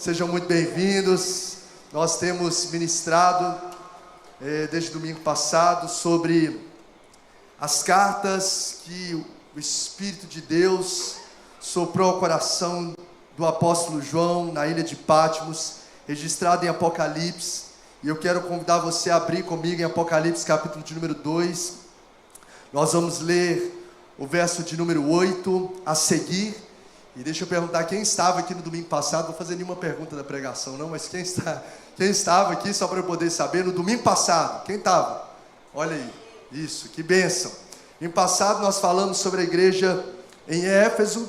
Sejam muito bem-vindos. Nós temos ministrado desde domingo passado sobre as cartas que o Espírito de Deus soprou ao coração do apóstolo João na ilha de Patmos, registrado em Apocalipse. E eu quero convidar você a abrir comigo em Apocalipse capítulo de número 2. Nós vamos ler o verso de número 8 a seguir. E deixa eu perguntar, quem estava aqui no domingo passado? Não vou fazer nenhuma pergunta da pregação não, mas quem estava aqui, só para eu poder saber, no domingo passado, quem estava? Olha aí, isso, que bênção. Em passado nós falamos sobre a igreja em Éfeso,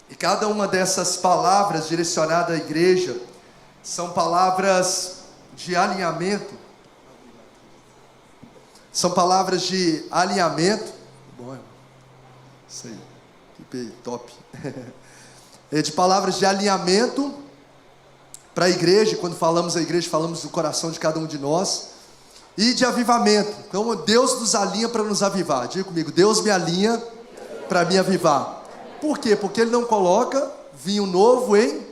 e cada uma dessas palavras direcionadas à igreja, são palavras de alinhamento, bom, isso aí. Top. De palavras de alinhamento para a igreja. Quando falamos a igreja, falamos do coração de cada um de nós. E de avivamento. Então Deus nos alinha para nos avivar. Diga comigo, Deus me alinha para me avivar. Por quê? Porque Ele não coloca vinho novo em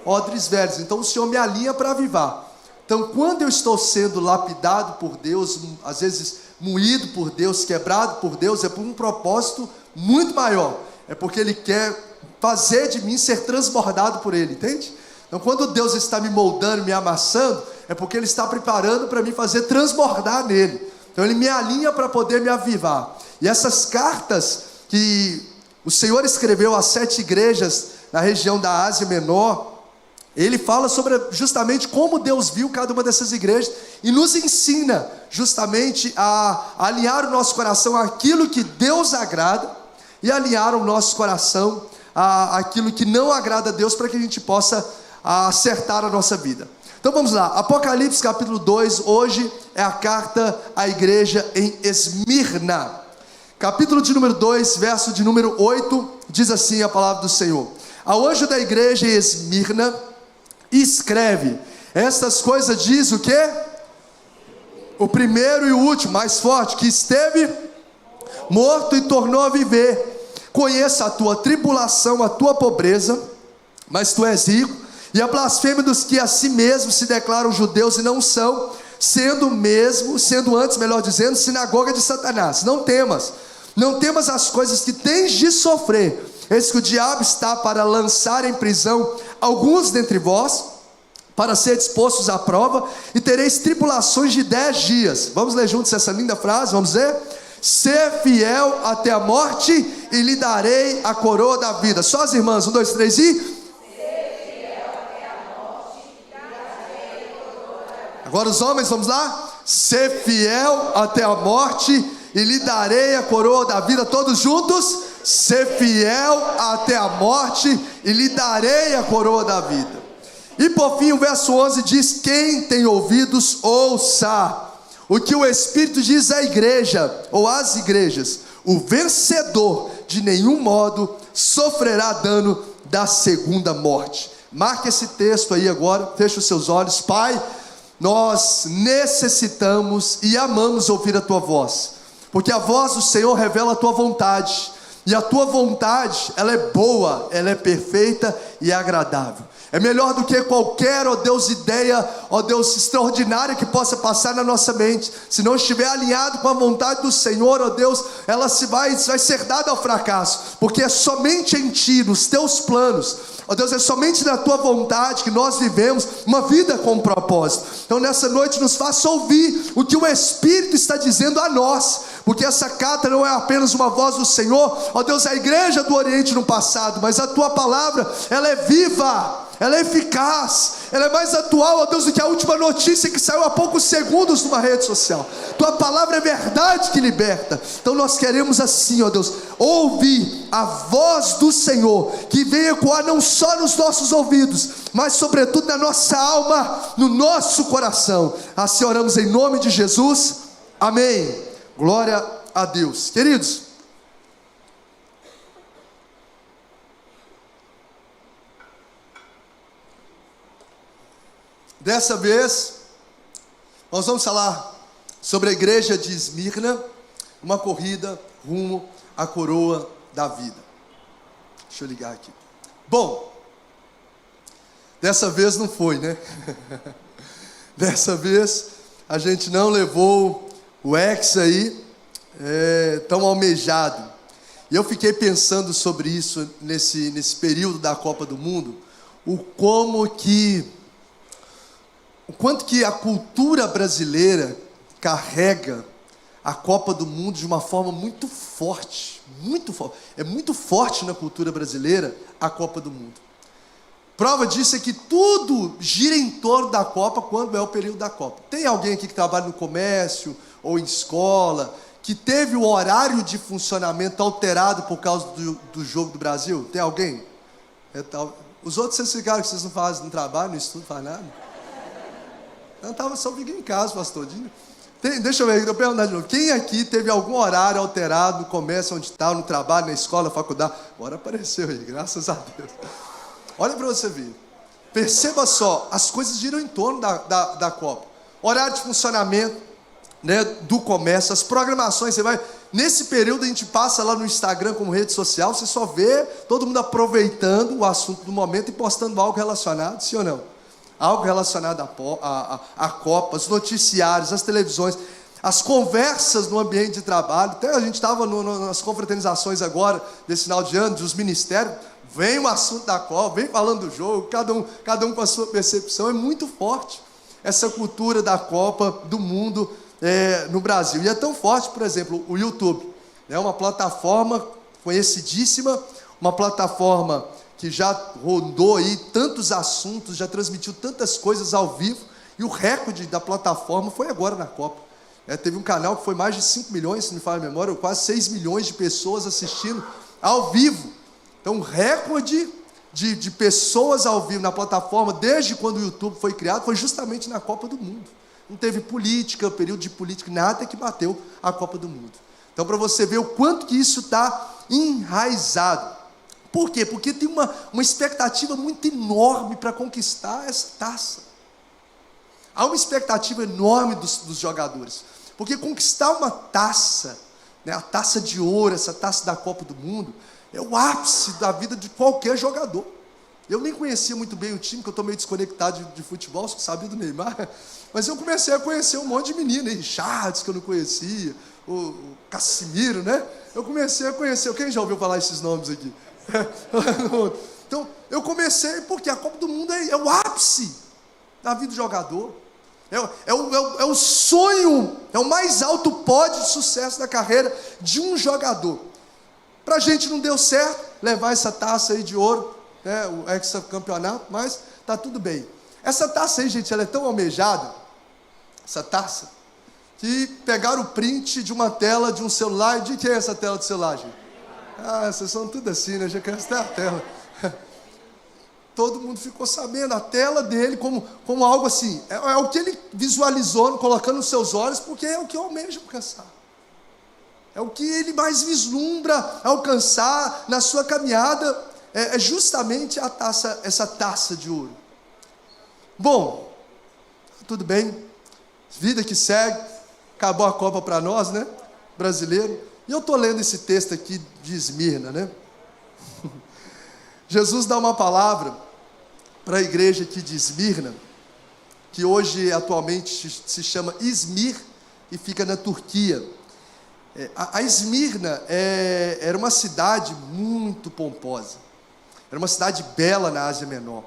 odres velhos. Então o Senhor me alinha para avivar. Então quando eu estou sendo lapidado por Deus, às vezes moído por Deus, quebrado por Deus, é por um propósito muito maior. É porque Ele quer fazer de mim ser transbordado por Ele, entende? Então quando Deus está me moldando, me amassando, é porque Ele está preparando para me fazer transbordar nele. Então Ele me alinha para poder me avivar. E essas cartas que o Senhor escreveu às 7 igrejas na região da Ásia Menor, Ele fala sobre justamente como Deus viu cada uma dessas igrejas e nos ensina justamente a alinhar o nosso coração àquilo que Deus agrada e alinhar o nosso coração àquilo que não agrada a Deus, para que a gente possa acertar a nossa vida. Então vamos lá, Apocalipse capítulo 2, hoje é a carta à igreja em Esmirna. Capítulo de número 2, verso de número 8, diz assim a palavra do Senhor: ao anjo da igreja em Esmirna, escreve: estas coisas diz o quê? O primeiro e o último, mais forte, que esteve morto e tornou a viver. Conheça a tua tribulação, a tua pobreza, mas tu és rico, e a blasfêmia dos que a si mesmos se declaram judeus e não são, sendo antes, melhor dizendo, sinagoga de Satanás. Não temas as coisas que tens de sofrer. Eis que o diabo está para lançar em prisão alguns dentre vós, para ser dispostos à prova, e tereis tribulações de 10 dias. Vamos ler juntos essa linda frase, vamos ler? Ser fiel até a morte, e lhe darei a coroa da vida. Só as irmãs, 1, 2, 3 e... ser fiel até a morte, e lhe darei a coroa da vida. Agora os homens, vamos lá? Ser fiel até a morte, e lhe darei a coroa da vida. Todos juntos? Ser fiel até a morte, e lhe darei a coroa da vida. E por fim o verso 11 diz: quem tem ouvidos, ouça o que o Espírito diz à igreja, ou às igrejas. O vencedor de nenhum modo sofrerá dano da segunda morte. Marque esse texto aí agora, feche os seus olhos. Pai, nós necessitamos e amamos ouvir a tua voz, porque a voz do Senhor revela a tua vontade, e a tua vontade, ela é boa, ela é perfeita e agradável. É melhor do que qualquer, ó Deus, ideia, ó Deus, extraordinária que possa passar na nossa mente. Se não estiver alinhado com a vontade do Senhor, ó Deus, ela vai ser dada ao fracasso. Porque é somente em Ti, nos Teus planos, ó Deus, é somente na Tua vontade que nós vivemos uma vida com propósito. Então nessa noite nos faça ouvir o que o Espírito está dizendo a nós, porque essa carta não é apenas uma voz do Senhor, ó Deus, a igreja do Oriente no passado, mas a Tua palavra, ela é viva, ela é eficaz, ela é mais atual, ó Deus, do que a última notícia que saiu há poucos segundos numa rede social. Tua palavra é verdade que liberta. Então nós queremos assim, ó Deus, ouvir a voz do Senhor, que venha ecoar não só nos nossos ouvidos, mas sobretudo na nossa alma, no nosso coração. Assim oramos em nome de Jesus, amém. Glória a Deus. Queridos, dessa vez nós vamos falar sobre a igreja de Esmirna, uma corrida rumo à coroa da vida. Deixa eu ligar aqui. Bom, Dessa vez não foi, né? Dessa vez a gente não levou o Hexa aí, tão almejado. E eu fiquei pensando sobre isso nesse período da Copa do Mundo, o quanto que a cultura brasileira carrega a Copa do Mundo de uma forma muito forte, muito forte. É muito forte na cultura brasileira a Copa do Mundo. Prova disso é que tudo gira em torno da Copa quando é o período da Copa. Tem alguém aqui que trabalha no comércio ou em escola, que teve o horário de funcionamento alterado por causa do jogo do Brasil? Tem alguém? Os outros vocês ficaram que vocês não fazem, não trabalham, não estudam, não fazem nada? Eu estava só vindo em casa, pastor. Deixa eu ver, eu perguntar de novo. Quem aqui teve algum horário alterado no comércio, onde está, no trabalho, na escola, na faculdade? Agora apareceu aí, graças a Deus. Olha para você ver. Perceba só, as coisas giram em torno da Copa. Horário de funcionamento, né, do comércio, as programações, você vai... Nesse período a gente passa lá no Instagram como rede social, você só vê todo mundo aproveitando o assunto do momento e postando algo relacionado, sim ou não? Algo relacionado à Copa, os noticiários, as televisões, as conversas no ambiente de trabalho. Até a gente estava nas confraternizações agora, desse final de ano, dos ministérios, vem o assunto da Copa, vem falando do jogo, cada um com a sua percepção. É muito forte essa cultura da Copa do Mundo no Brasil. E é tão forte, por exemplo, o YouTube, né? Uma plataforma conhecidíssima, uma plataforma que já rodou aí tantos assuntos, já transmitiu tantas coisas ao vivo, e o recorde da plataforma foi agora na Copa. Teve um canal que foi mais de 5 milhões, se não me falha a memória, quase 6 milhões de pessoas assistindo ao vivo. Então, o recorde de pessoas ao vivo na plataforma, desde quando o YouTube foi criado, foi justamente na Copa do Mundo. Não teve política, período de política, nada que bateu a Copa do Mundo. Então, para você ver o quanto que isso está enraizado. Por quê? Porque tem uma expectativa muito enorme para conquistar essa taça. Há uma expectativa enorme dos jogadores. Porque conquistar uma taça, né, a taça de ouro, essa taça da Copa do Mundo, é o ápice da vida de qualquer jogador. Eu nem conhecia muito bem o time, que eu estou meio desconectado de futebol, só sabia do Neymar. Mas eu comecei a conhecer um monte de menino, Richards, que eu não conhecia, o Cassimiro, né? Eu comecei a conhecer, quem já ouviu falar esses nomes aqui? Então, eu comecei, porque a Copa do Mundo é o ápice da vida do jogador. É o sonho, é o mais alto pódio de sucesso da carreira de um jogador. Para a gente não deu certo levar essa taça aí de ouro, né, o hexacampeonato, mas está tudo bem. Essa taça aí, gente, ela é tão almejada, essa taça, que pegaram o print de uma tela de um celular. De que é essa tela de celular, gente? Vocês são tudo assim, né? Já quero até a tela. Todo mundo ficou sabendo, a tela dele como algo assim, é o que ele visualizou, colocando nos seus olhos, porque é o que eu almejo alcançar. É o que ele mais vislumbra alcançar na sua caminhada, é justamente essa taça de ouro. Bom, tudo bem, vida que segue, acabou a Copa para nós, né, brasileiro, e eu estou lendo esse texto aqui de Esmirna, né, Jesus dá uma palavra para a igreja aqui de Esmirna, que hoje atualmente se chama Izmir e fica na Turquia. A Esmirna era uma cidade muito pomposa, era uma cidade bela na Ásia Menor.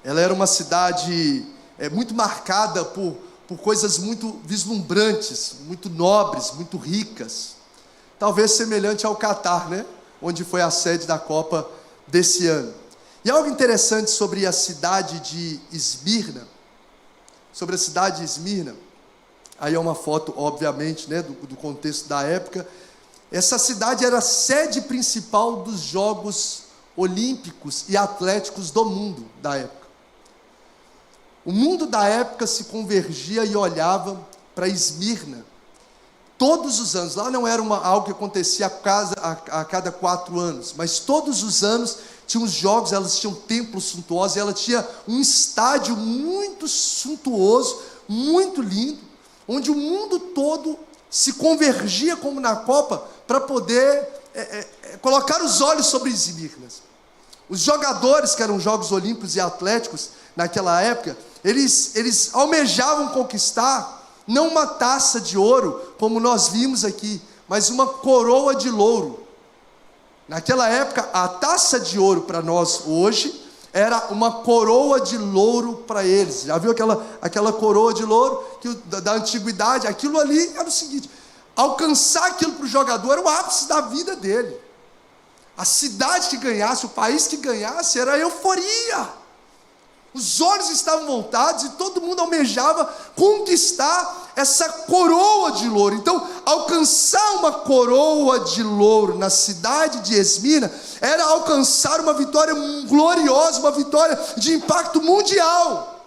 Ela era uma cidade muito marcada por coisas muito vislumbrantes, muito nobres, muito ricas. Talvez semelhante ao Catar, né? Onde foi a sede da Copa desse ano. E algo interessante sobre a cidade de Esmirna, aí é uma foto, obviamente, né, do contexto da época. Essa cidade era a sede principal dos Jogos Olímpicos e Atléticos do mundo da época. O mundo da época se convergia e olhava para Esmirna todos os anos. Lá não era algo que acontecia a cada 4 anos, mas todos os anos tinha os jogos, elas tinham templos suntuosos, e ela tinha um estádio muito suntuoso, muito lindo, onde o mundo todo se convergia como na Copa, para poder colocar os olhos sobre Esmirna. Os jogadores, que eram Jogos Olímpicos e Atléticos, naquela época, eles almejavam conquistar, não uma taça de ouro, como nós vimos aqui, mas uma coroa de louro. Naquela época, a taça de ouro para nós hoje, era uma coroa de louro para eles. Já viu aquela coroa de louro da antiguidade? Aquilo ali era o seguinte: alcançar aquilo para o jogador era o ápice da vida dele. A cidade que ganhasse, o país que ganhasse, era euforia. Os olhos estavam voltados e todo mundo almejava conquistar essa coroa de louro. Então, alcançar uma coroa de louro na cidade de Esmina era alcançar uma vitória gloriosa, uma vitória de impacto mundial.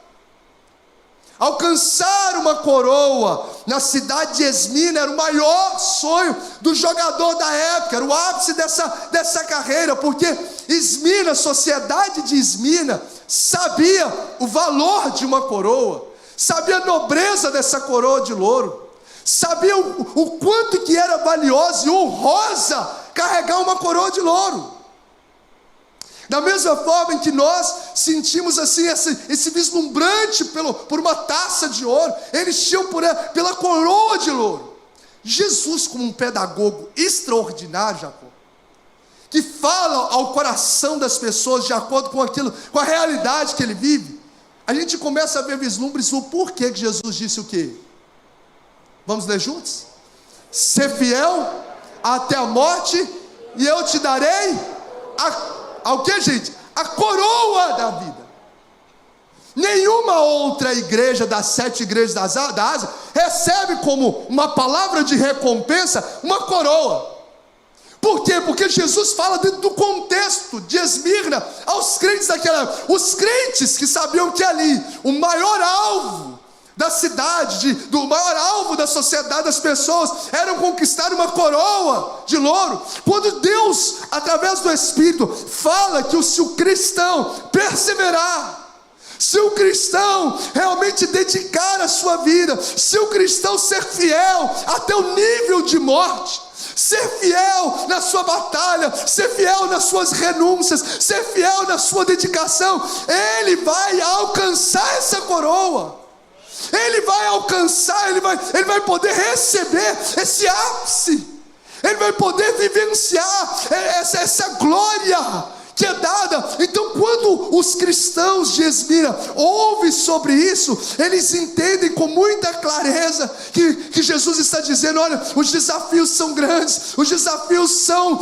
Alcançar uma coroa na cidade de Esmina era o maior sonho do jogador da época, era o ápice dessa carreira, porque Esmina, a sociedade de Esmina, sabia o valor de uma coroa, sabia a nobreza dessa coroa de louro, sabia o quanto que era valiosa e honrosa carregar uma coroa de louro. Da mesma forma em que nós sentimos assim esse vislumbrante por uma taça de ouro, eles tinham pela coroa de louro. Jesus, como um pedagogo extraordinário, Jacó, que fala ao coração das pessoas de acordo com a realidade que ele vive, a gente começa a ver vislumbres do porquê que Jesus disse o quê? Vamos ler juntos? Ser fiel até a morte e eu te darei ao que, gente? A coroa da vida. Nenhuma outra igreja das 7 igrejas da Ásia recebe como uma palavra de recompensa uma coroa. Por quê? Porque Jesus fala dentro do contexto de Esmirna aos crentes daquela época. Os crentes que sabiam que ali o maior alvo da cidade, do maior alvo da sociedade das pessoas, eram conquistar uma coroa de louro. Quando Deus, através do Espírito, fala que se o cristão perseverar, se o cristão realmente dedicar a sua vida, se o cristão ser fiel até o nível de morte, ser fiel na sua batalha, ser fiel nas suas renúncias, ser fiel na sua dedicação, ele vai alcançar essa coroa. Ele vai alcançar, ele vai poder receber esse ápice, ele vai poder vivenciar essa glória que é dada. Então, quando os cristãos de Esmina ouvem sobre isso, eles entendem com muita clareza que Jesus está dizendo: olha, os desafios são grandes, os desafios são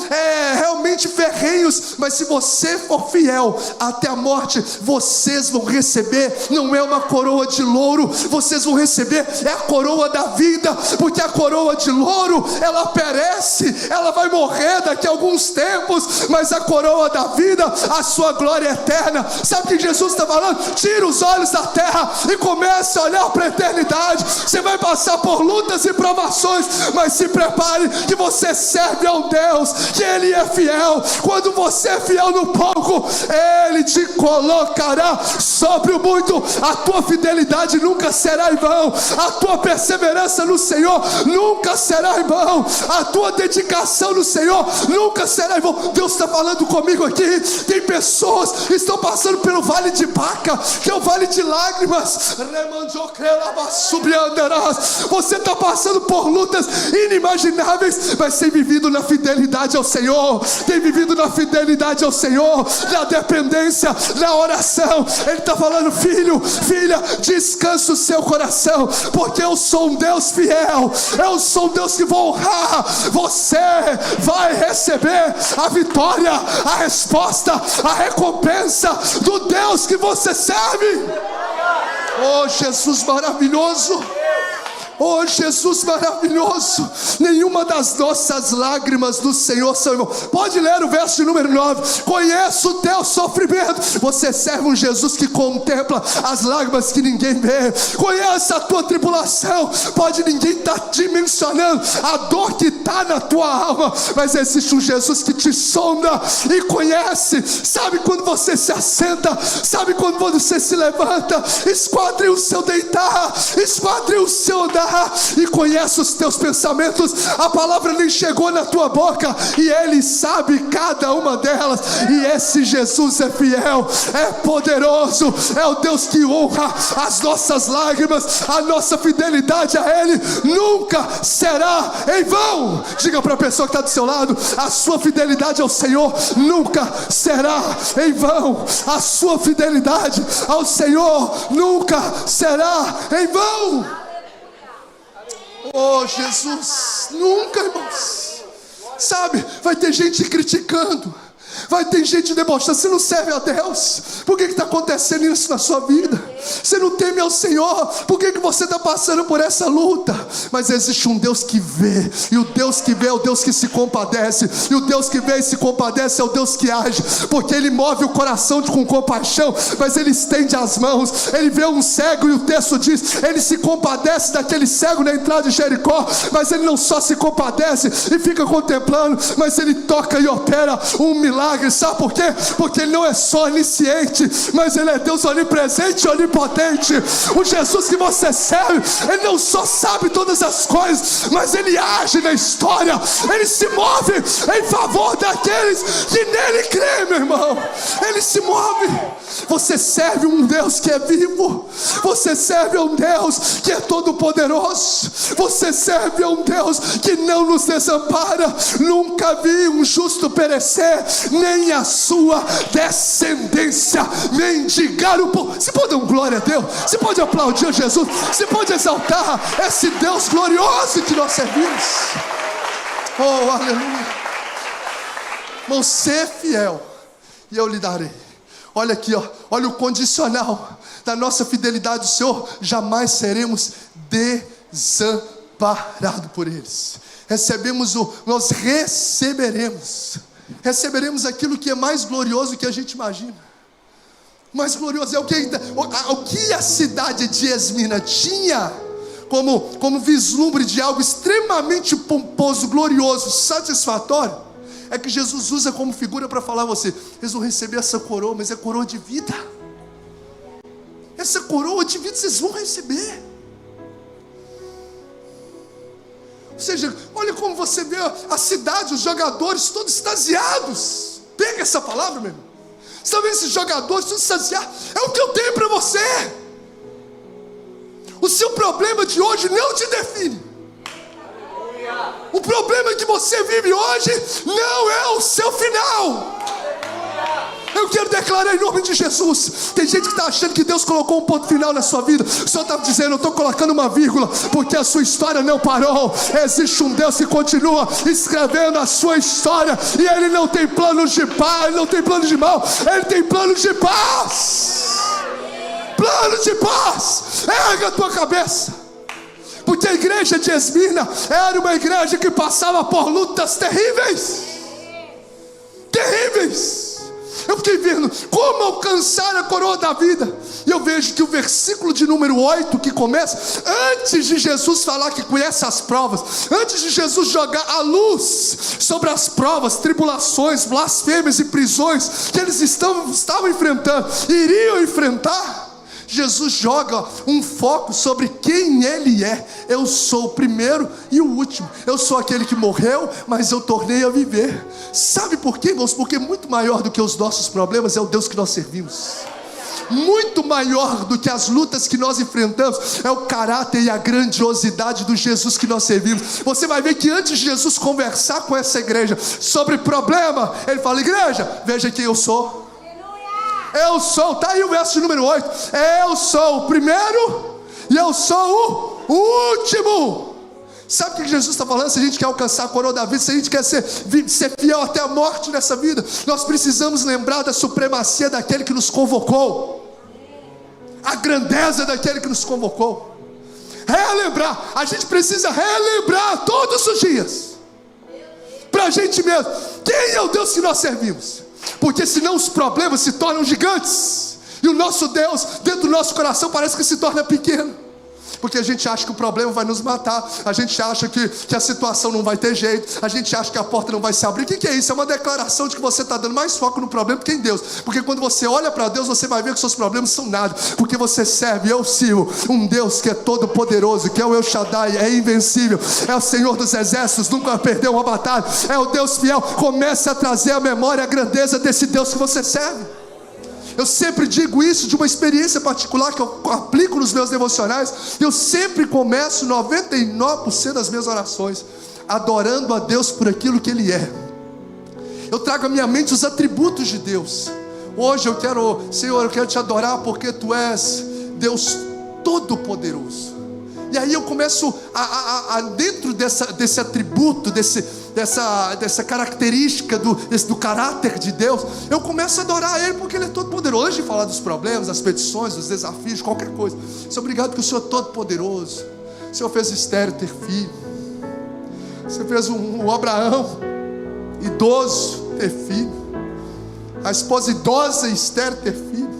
realmente ferrenhos, mas se você for fiel até a morte, vocês vão receber, não é uma coroa de louro, vocês vão receber a coroa da vida, porque a coroa de louro, ela perece, ela vai morrer daqui a alguns tempos, mas a coroa da vida, a sua glória eterna. Sabe o que Jesus está falando? Tira os olhos da terra e comece a olhar para a eternidade. Você vai passar por lutas e provações, mas se prepare que você serve a um Deus que Ele é fiel. Quando você é fiel no pouco, Ele te colocará sobre o muito. A tua fidelidade nunca será em vão, a tua perseverança no Senhor nunca será em vão, a tua dedicação no Senhor nunca será em vão. Deus está falando comigo aqui. Tem pessoas que estão passando pelo vale de Baca, que é o vale de lágrimas. Você está passando por lutas inimagináveis, mas tem vivido na fidelidade ao Senhor, tem vivido na fidelidade ao Senhor, na dependência, na oração. Ele está falando: filho, filha, descansa o seu coração, porque eu sou um Deus fiel, eu sou um Deus que vou honrar. Você vai receber a vitória, a resposta, a recompensa do Deus que você serve. Oh, Jesus maravilhoso! Oh, Jesus maravilhoso! Nenhuma das nossas lágrimas do Senhor são irmão. Pode ler o verso de número 9. Conheço o teu sofrimento. Você serve um Jesus que contempla as lágrimas que ninguém vê. Conhece a tua tribulação. Pode ninguém estar dimensionando a dor que está na tua alma, mas existe um Jesus que te sonda e conhece. Sabe quando você se assenta, sabe quando você se levanta, esquadre o seu deitar, esquadre o seu andar. terra e conhece os teus pensamentos. A palavra nem chegou na tua boca e Ele sabe cada uma delas. E esse Jesus é fiel, é poderoso, é o Deus que honra as nossas lágrimas. A nossa fidelidade a Ele nunca será em vão. Diga para a pessoa que está do seu lado: a sua fidelidade ao Senhor nunca será em vão. A sua fidelidade ao Senhor nunca será em vão. Oh Jesus, nunca, irmãos. Sabe, vai ter gente criticando, vai ter gente debochando. Você não serve a Deus, por que está acontecendo isso na sua vida? Você não teme ao Senhor, por que você está passando por essa luta? Mas existe um Deus que vê, e o Deus que vê é o Deus que se compadece, e o Deus que vê e se compadece é o Deus que age, porque Ele move o coração com compaixão, mas Ele estende as mãos. Ele vê um cego e o texto diz, Ele se compadece daquele cego na entrada de Jericó, mas Ele não só se compadece e fica contemplando, mas Ele toca e opera um milagre. Sabe por quê? Porque Ele não é só onisciente, mas Ele é Deus onipresente e onipotente. O Jesus que você serve, Ele não só sabe todas as coisas, mas Ele age na história. Ele se move em favor daqueles que nele creem, meu irmão. Ele se move. Você serve um Deus que é vivo, você serve a um Deus que é todo poderoso, você serve a um Deus que não nos desampara. Nunca vi um justo perecer, nem a sua descendência mendigar o pão. Você pode dar um glória a Deus? Você pode aplaudir a Jesus? Você pode exaltar esse Deus glorioso que nós servimos? Oh, aleluia. Irmão, ser fiel e eu lhe darei. Olha aqui, ó, olha o condicional da nossa fidelidade ao Senhor: jamais seremos desamparados por eles. Nós receberemos aquilo que é mais glorioso que a gente imagina. Mais glorioso é o que a cidade de Esmina tinha como vislumbre de algo extremamente pomposo, glorioso, satisfatório. É que Jesus usa como figura para falar a você: eles vão receber essa coroa, mas é coroa de vida. Essa coroa de vida vocês vão receber. Ou seja, olha como você vê a cidade, os jogadores todos extasiados. Pega essa palavra, meu irmão. Você está vendo esses jogadores todos extasiados? É o que eu tenho para você. O seu problema de hoje não te define. O problema que você vive hoje não é o seu final. Eu quero declarar em nome de Jesus. Tem gente que está achando que Deus colocou um ponto final na sua vida. O Senhor está dizendo: eu estou colocando uma vírgula, porque a sua história não parou. Existe um Deus que continua escrevendo a sua história, e Ele não tem planos de paz, Ele não tem planos de mal, Ele tem planos de paz. Planos de paz. Erga a tua cabeça. Porque a igreja de Esmina era uma igreja que passava por lutas terríveis. Terríveis. Eu fiquei vendo como alcançar a coroa da vida. E eu vejo que o versículo de número 8 que começa, antes de Jesus falar que conhece as provas, antes de Jesus jogar a luz sobre as provas, tribulações, blasfêmias e prisões que eles estavam enfrentando, iriam enfrentar, Jesus joga um foco sobre quem Ele é. Eu sou o primeiro e o último. Eu sou aquele que morreu, mas eu tornei a viver. Sabe por quê, irmãos? Porque muito maior do que os nossos problemas é o Deus que nós servimos. Muito maior do que as lutas que nós enfrentamos é o caráter e a grandiosidade do Jesus que nós servimos. Você vai ver que antes de Jesus conversar com essa igreja sobre problema, Ele fala: igreja, veja quem eu sou. Eu sou, está aí o verso de número 8. Eu sou o primeiro e eu sou o último. Sabe o que Jesus está falando? Se a gente quer alcançar a coroa da vida, se a gente quer ser fiel até a morte nessa vida, nós precisamos lembrar da supremacia daquele que nos convocou, a grandeza daquele que nos convocou. Relembrar, a gente precisa relembrar todos os dias, para a gente mesmo, quem é o Deus que nós servimos. Porque senão os problemas se tornam gigantes, e o nosso Deus dentro do nosso coração parece que se torna pequeno. porque a gente acha que o problema vai nos matar, a gente acha que a situação não vai ter jeito, a gente acha que a porta não vai se abrir. O que é isso? É uma declaração de que você está dando mais foco no problema do que em Deus, porque quando você olha para Deus, você vai ver que seus problemas são nada, porque você serve, eu sirvo um Deus que é todo poderoso, que é o El Shaddai, é invencível, é o Senhor dos exércitos, nunca perdeu uma batalha, é o Deus fiel. Comece a trazer à memória a grandeza desse Deus que você serve. Eu sempre digo isso de uma experiência particular que eu aplico nos meus devocionais. Eu sempre começo 99% das minhas orações adorando a Deus por aquilo que Ele é. Eu trago à minha mente os atributos de Deus. Hoje eu quero, Senhor, eu quero te adorar porque Tu és Deus Todo-Poderoso. E aí eu começo dentro desse atributo, dessa característica do caráter de Deus, eu começo a adorar Ele porque Ele é todo poderoso. Antes de falar dos problemas, das petições, dos desafios, qualquer coisa, Senhor, obrigado porque o Senhor é todo poderoso. O Senhor fez Estéreo ter filho. Você fez o Abraão idoso ter filho, a esposa idosa Estéreo ter filho.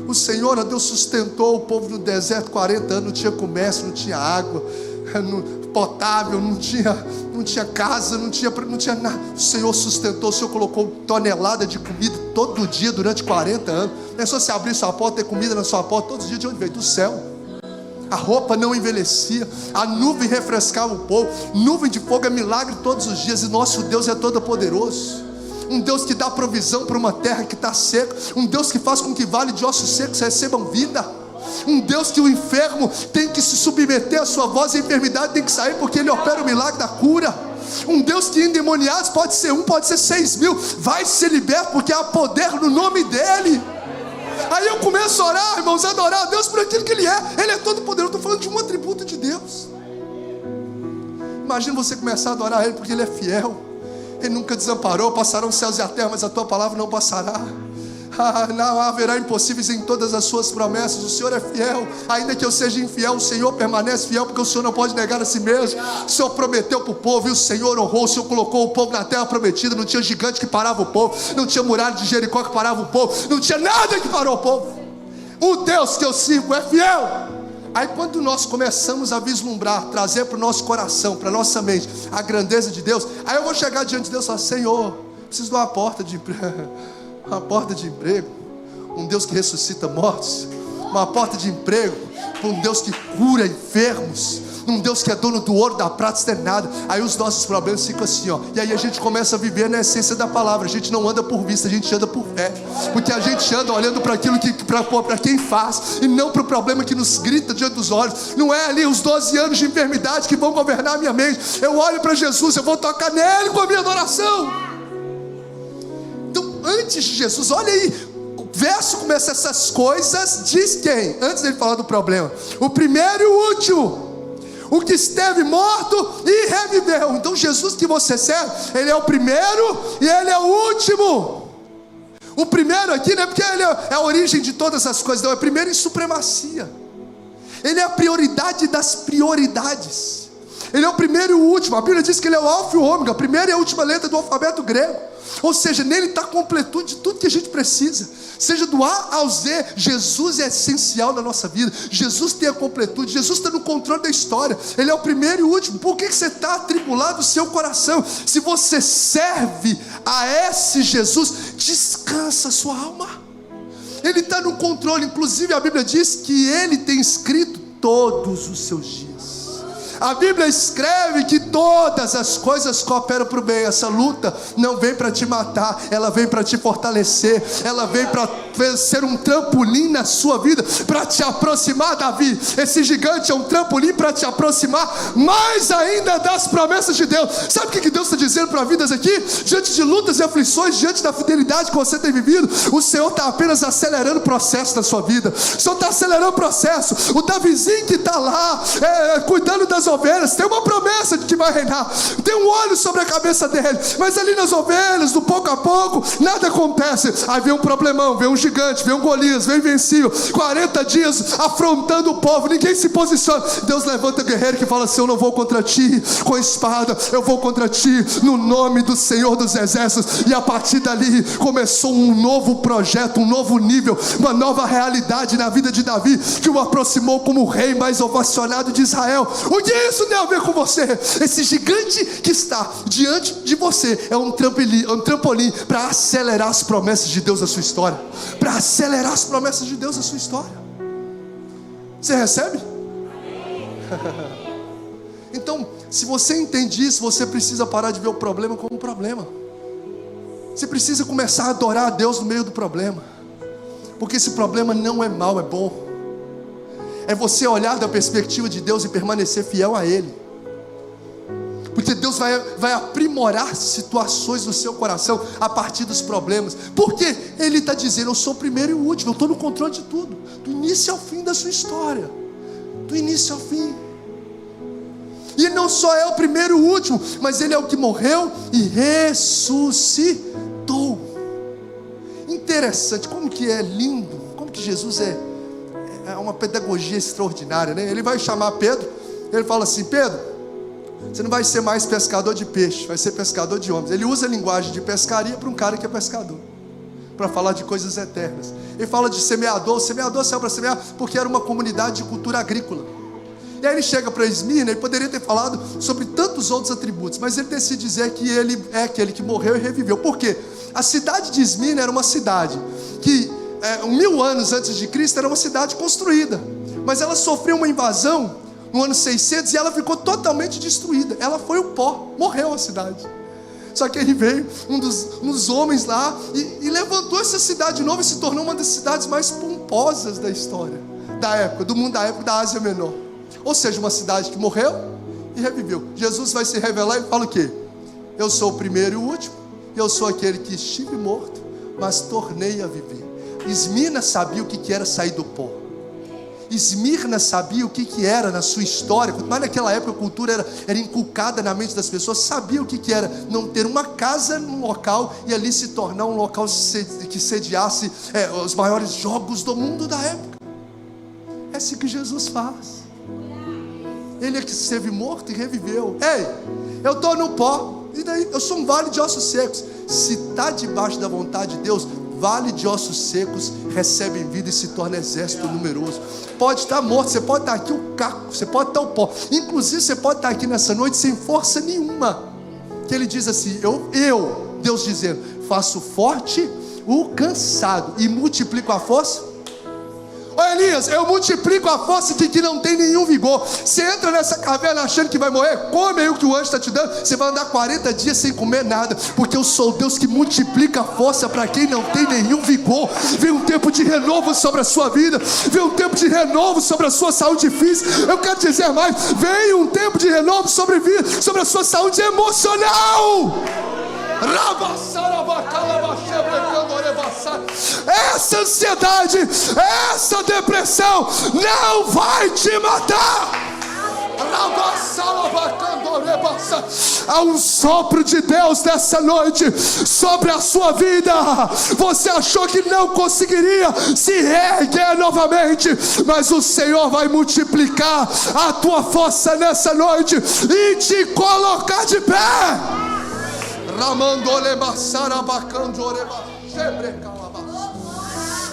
O Senhor, ó Deus, sustentou o povo no deserto 40 anos, não tinha comércio, não tinha água potável, não tinha casa, não tinha nada. O Senhor sustentou, o Senhor colocou tonelada de comida todo dia durante 40 anos. Não é só você abrir sua porta, ter comida na sua porta todos os dias. De onde veio? Do céu. A roupa não envelhecia, a nuvem refrescava o povo, nuvem de fogo é milagre todos os dias. E nosso Deus é todo poderoso. Um Deus que dá provisão para uma terra que está seca, um Deus que faz com que vale de ossos secos recebam vida, um Deus que o enfermo tem que se submeter à sua voz, a enfermidade tem que sair porque Ele opera o milagre da cura. Um Deus que endemoniados pode ser 1, pode ser 6.000, vai ser liberto porque há poder no nome dEle. Aí eu começo a orar, irmãos, a adorar a Deus por aquilo que Ele é. Ele é todo poderoso. Estou falando de um atributo de Deus. Imagina você começar a adorar Ele porque Ele é fiel. Ele nunca desamparou. Passarão os céus e a terra, mas a tua palavra não passará. Não haverá impossíveis em todas as suas promessas. O Senhor é fiel. Ainda que eu seja infiel, o Senhor permanece fiel, porque o Senhor não pode negar a si mesmo. O Senhor prometeu para o povo e o Senhor honrou. O Senhor colocou o povo na terra prometida. Não tinha gigante que parava o povo, não tinha muralha de Jericó que parava o povo, não tinha nada que parou o povo. O Deus que eu sirvo é fiel. Aí quando nós começamos a vislumbrar, trazer para o nosso coração, para a nossa mente, a grandeza de Deus, aí eu vou chegar diante de Deus e falar: Senhor, preciso de uma porta de emprego, uma porta de emprego, um Deus que ressuscita mortos, uma porta de emprego, um Deus que cura enfermos, um Deus que é dono do ouro, da prata, sem nada. Aí os nossos problemas ficam assim, ó. E aí a gente começa a viver na essência da palavra. A gente não anda por vista, a gente anda por fé, porque a gente anda olhando para aquilo que para quem faz, e não para o problema que nos grita diante dos olhos. Não é ali os 12 anos de enfermidade que vão governar a minha mente. Eu olho para Jesus, eu vou tocar nele com a minha adoração. Então antes de Jesus, olha aí, o verso começa: essas coisas diz quem? Antes dele falar do problema, o primeiro e o último, o que esteve morto e reviveu. Então Jesus que você serve, Ele é o primeiro e Ele é o último. O primeiro aqui não é porque Ele é a origem de todas as coisas, não, é primeiro em supremacia. Ele é a prioridade das prioridades. Ele é o primeiro e o último. A Bíblia diz que Ele é o alfa e o ômega, a primeira e a última letra do alfabeto grego. Ou seja, nele está a completude de tudo que a gente precisa. Seja do A ao Z, Jesus é essencial na nossa vida. Jesus tem a completude, Jesus está no controle da história. Ele é o primeiro e o último. Por que você está atribulado no seu coração? Se você serve a esse Jesus, descansa a sua alma. Ele está no controle. Inclusive a Bíblia diz que Ele tem escrito todos os seus dias. A Bíblia escreve que todas as coisas cooperam para o bem. Essa luta não vem para te matar, ela vem para te fortalecer, ela vem para ser um trampolim na sua vida, para te aproximar, Davi. Esse gigante é um trampolim para te aproximar mais ainda das promessas de Deus. Sabe o que Deus está dizendo para vidas aqui? Diante de lutas e aflições, diante da fidelidade que você tem vivido, o Senhor está apenas acelerando o processo da sua vida. O Senhor está acelerando o processo. O Davizinho que está lá cuidando das ovelhas, tem uma promessa de que vai reinar, tem um óleo sobre a cabeça dele, mas ali nas ovelhas, do pouco a pouco, nada acontece. Aí vem um problemão, vem um gigante, gigante, vem um Golias, vem vencido, 40 dias afrontando o povo, ninguém se posiciona. Deus levanta guerreiro que fala assim: eu não vou contra ti com espada, eu vou contra ti no nome do Senhor dos Exércitos. E a partir dali começou um novo projeto, um novo nível, uma nova realidade na vida de Davi, que o aproximou como o rei mais ovacionado de Israel. O que isso tem a ver com você? Esse gigante que está diante de você é um trampolim para acelerar as promessas de Deus na sua história. Para acelerar as promessas de Deus na sua história. Você recebe? Então, se você entende isso, você precisa parar de ver o problema como um problema. Você precisa começar a adorar a Deus no meio do problema. Porque esse problema não é mau, é bom. É você olhar da perspectiva de Deus e permanecer fiel a Ele. Porque Deus vai aprimorar situações no seu coração a partir dos problemas. Porque Ele está dizendo: eu sou o primeiro e o último, eu estou no controle de tudo, do início ao fim da sua história. Do início ao fim. E Ele não só é o primeiro e o último, mas Ele é o que morreu e ressuscitou. Interessante, como que é lindo, como que Jesus é uma pedagogia extraordinária, né? Ele vai chamar Pedro, ele fala assim: Pedro, você não vai ser mais pescador de peixe, vai ser pescador de homens. Ele usa a linguagem de pescaria para um cara que é pescador, para falar de coisas eternas. Ele fala de semeador, o semeador saiu para semear porque era uma comunidade de cultura agrícola. E aí ele chega para Esmirna, ele poderia ter falado sobre tantos outros atributos, mas ele decide dizer que ele é aquele que morreu e reviveu. Por quê? A cidade de Esmirna era uma cidade que 1000 anos antes de Cristo era uma cidade construída, mas ela sofreu uma invasão no ano 600 e ela ficou totalmente destruída. Ela foi o pó, morreu a cidade. Só que aí veio um dos homens lá e levantou essa cidade de novo e se tornou uma das cidades mais pomposas da história da época, do mundo da época da Ásia Menor. Ou seja, uma cidade que morreu e reviveu. Jesus vai se revelar e fala o quê? Eu sou o primeiro e o último, eu sou aquele que estive morto, mas tornei a viver. Esmirna sabia o que era sair do pó. Esmirna sabia o que era na sua história, mas naquela época a cultura era inculcada na mente das pessoas. Sabia o que era não ter uma casa num local e ali se tornar um local que sediasse os maiores jogos do mundo da época. É assim que Jesus faz. Ele é que esteve morto e reviveu. Ei, eu estou no pó, e daí? Eu sou um vale de ossos secos. Se está debaixo da vontade de Deus, vale de ossos secos recebe vida e se torna exército numeroso. Pode estar morto, você pode estar aqui o caco, você pode estar o pó, inclusive você pode estar aqui nessa noite sem força nenhuma. Que ele diz assim: Deus dizendo, faço forte o cansado e multiplico a força. Ô Elias, eu multiplico a força de que não tem nenhum vigor. Você entra nessa caverna achando que vai morrer, come aí o que o anjo está te dando. Você vai andar 40 dias sem comer nada, porque eu sou o Deus que multiplica a força para quem não tem nenhum vigor. Vem um tempo de renovo sobre a sua vida, vem um tempo de renovo sobre a sua saúde física. Eu quero dizer mais, vem um tempo de renovo sobre a sua saúde emocional. Essa ansiedade, essa depressão não vai te matar. Há um sopro de Deus nessa noite sobre a sua vida. Você achou que não conseguiria se reerguer novamente, mas o Senhor vai multiplicar a tua força nessa noite e te colocar de pé.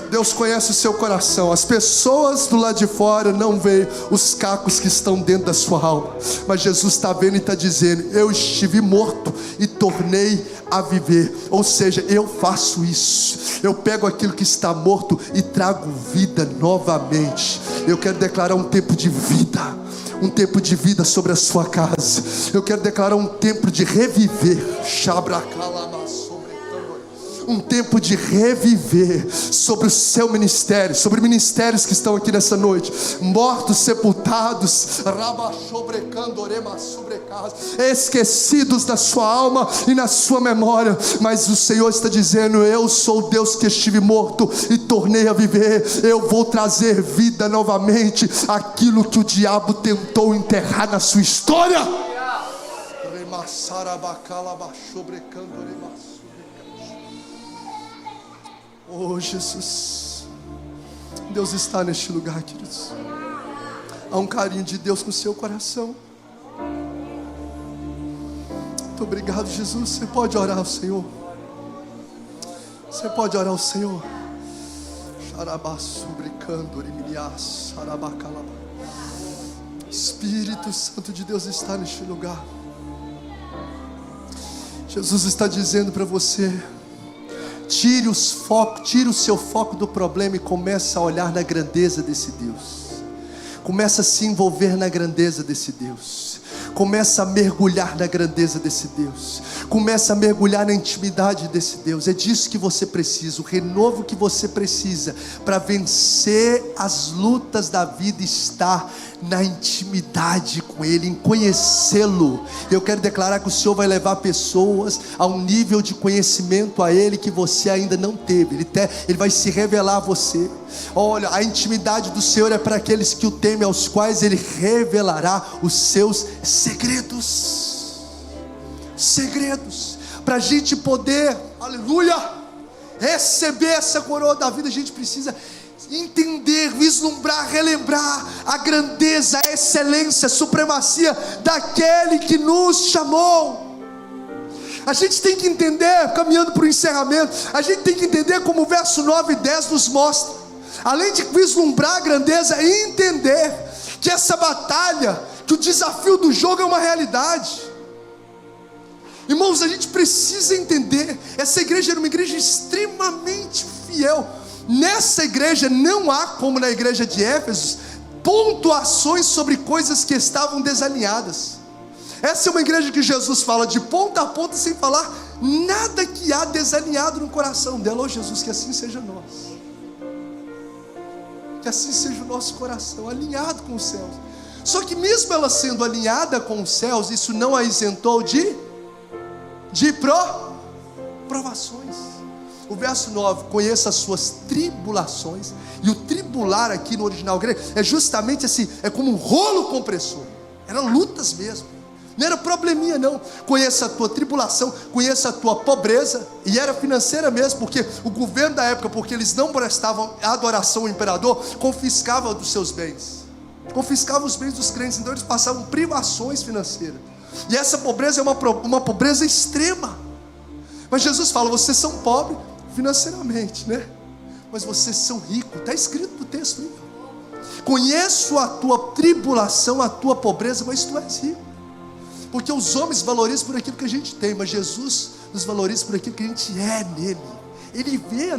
Deus conhece o seu coração. As pessoas do lado de fora não veem os cacos que estão dentro da sua alma, mas Jesus está vendo e está dizendo: eu estive morto e tornei a viver. Ou seja, eu faço isso. Eu pego aquilo que está morto e trago vida novamente. Eu quero declarar um tempo de vida, um tempo de vida sobre a sua casa. Eu quero declarar um tempo de reviver. Um tempo de reviver sobre o seu ministério, sobre ministérios que estão aqui nessa noite, mortos, sepultados, esquecidos da sua alma e na sua memória. Mas o Senhor está dizendo: eu sou o Deus que estive morto e tornei a viver. Eu vou trazer vida novamente aquilo que o diabo tentou enterrar na sua história. Oh, Jesus. Deus está neste lugar, queridos. Há um carinho de Deus no seu coração. Muito obrigado, Jesus. Você pode orar ao Senhor. Você pode orar ao Senhor. Espírito Santo de Deus está neste lugar. Jesus está dizendo para você: tire o seu foco do problema e comece a olhar na grandeza desse Deus. Começa a se envolver na grandeza desse Deus. Começa a mergulhar na grandeza desse Deus. Começa a mergulhar na intimidade desse Deus. É disso que você precisa. O renovo que você precisa para vencer as lutas da vida está na intimidade com Ele, em conhecê-lo. Eu quero declarar que o Senhor vai levar pessoas a um nível de conhecimento a Ele que você ainda não teve. Ele vai se revelar a você. Olha, a intimidade do Senhor é para aqueles que o temem, aos quais Ele revelará os seus segredos. Segredos. Para a gente poder, aleluia, receber essa coroa da vida, a gente precisa entender, vislumbrar, relembrar a grandeza, a excelência, a supremacia daquele que nos chamou. A gente tem que entender, caminhando para o encerramento, a gente tem que entender como o verso 9 e 10 nos mostra. Além de vislumbrar a grandeza, entender que essa batalha, que o desafio do jogo é uma realidade. Irmãos, a gente precisa entender, essa igreja era uma igreja extremamente fiel. Nessa igreja não há, como na igreja de Éfeso, pontuações sobre coisas que estavam desalinhadas. Essa é uma igreja que Jesus fala de ponta a ponta, sem falar nada que há desalinhado no coração dela. Oh Jesus, que assim seja nós. Que assim seja o nosso coração, alinhado com os céus. Só que mesmo ela sendo alinhada com os céus, isso não a isentou de provações. O verso 9, conheça as suas tribulações. E o tribular aqui no original grego é justamente assim, é como um rolo compressor. Eram lutas mesmo, não era probleminha não. Conheça a tua tribulação, conheça a tua pobreza. E era financeira mesmo, porque o governo da época, porque eles não prestavam adoração ao imperador, confiscava dos seus bens, confiscava os bens dos crentes. Então eles passavam privações financeiras. E essa pobreza é uma pobreza extrema. Mas Jesus fala: vocês são pobres financeiramente, né? Mas vocês são ricos. Está escrito no texto aí. Conheço a tua tribulação, a tua pobreza, mas tu és rico. Porque os homens valorizam por aquilo que a gente tem, mas Jesus nos valoriza por aquilo que a gente é nele. Ele vê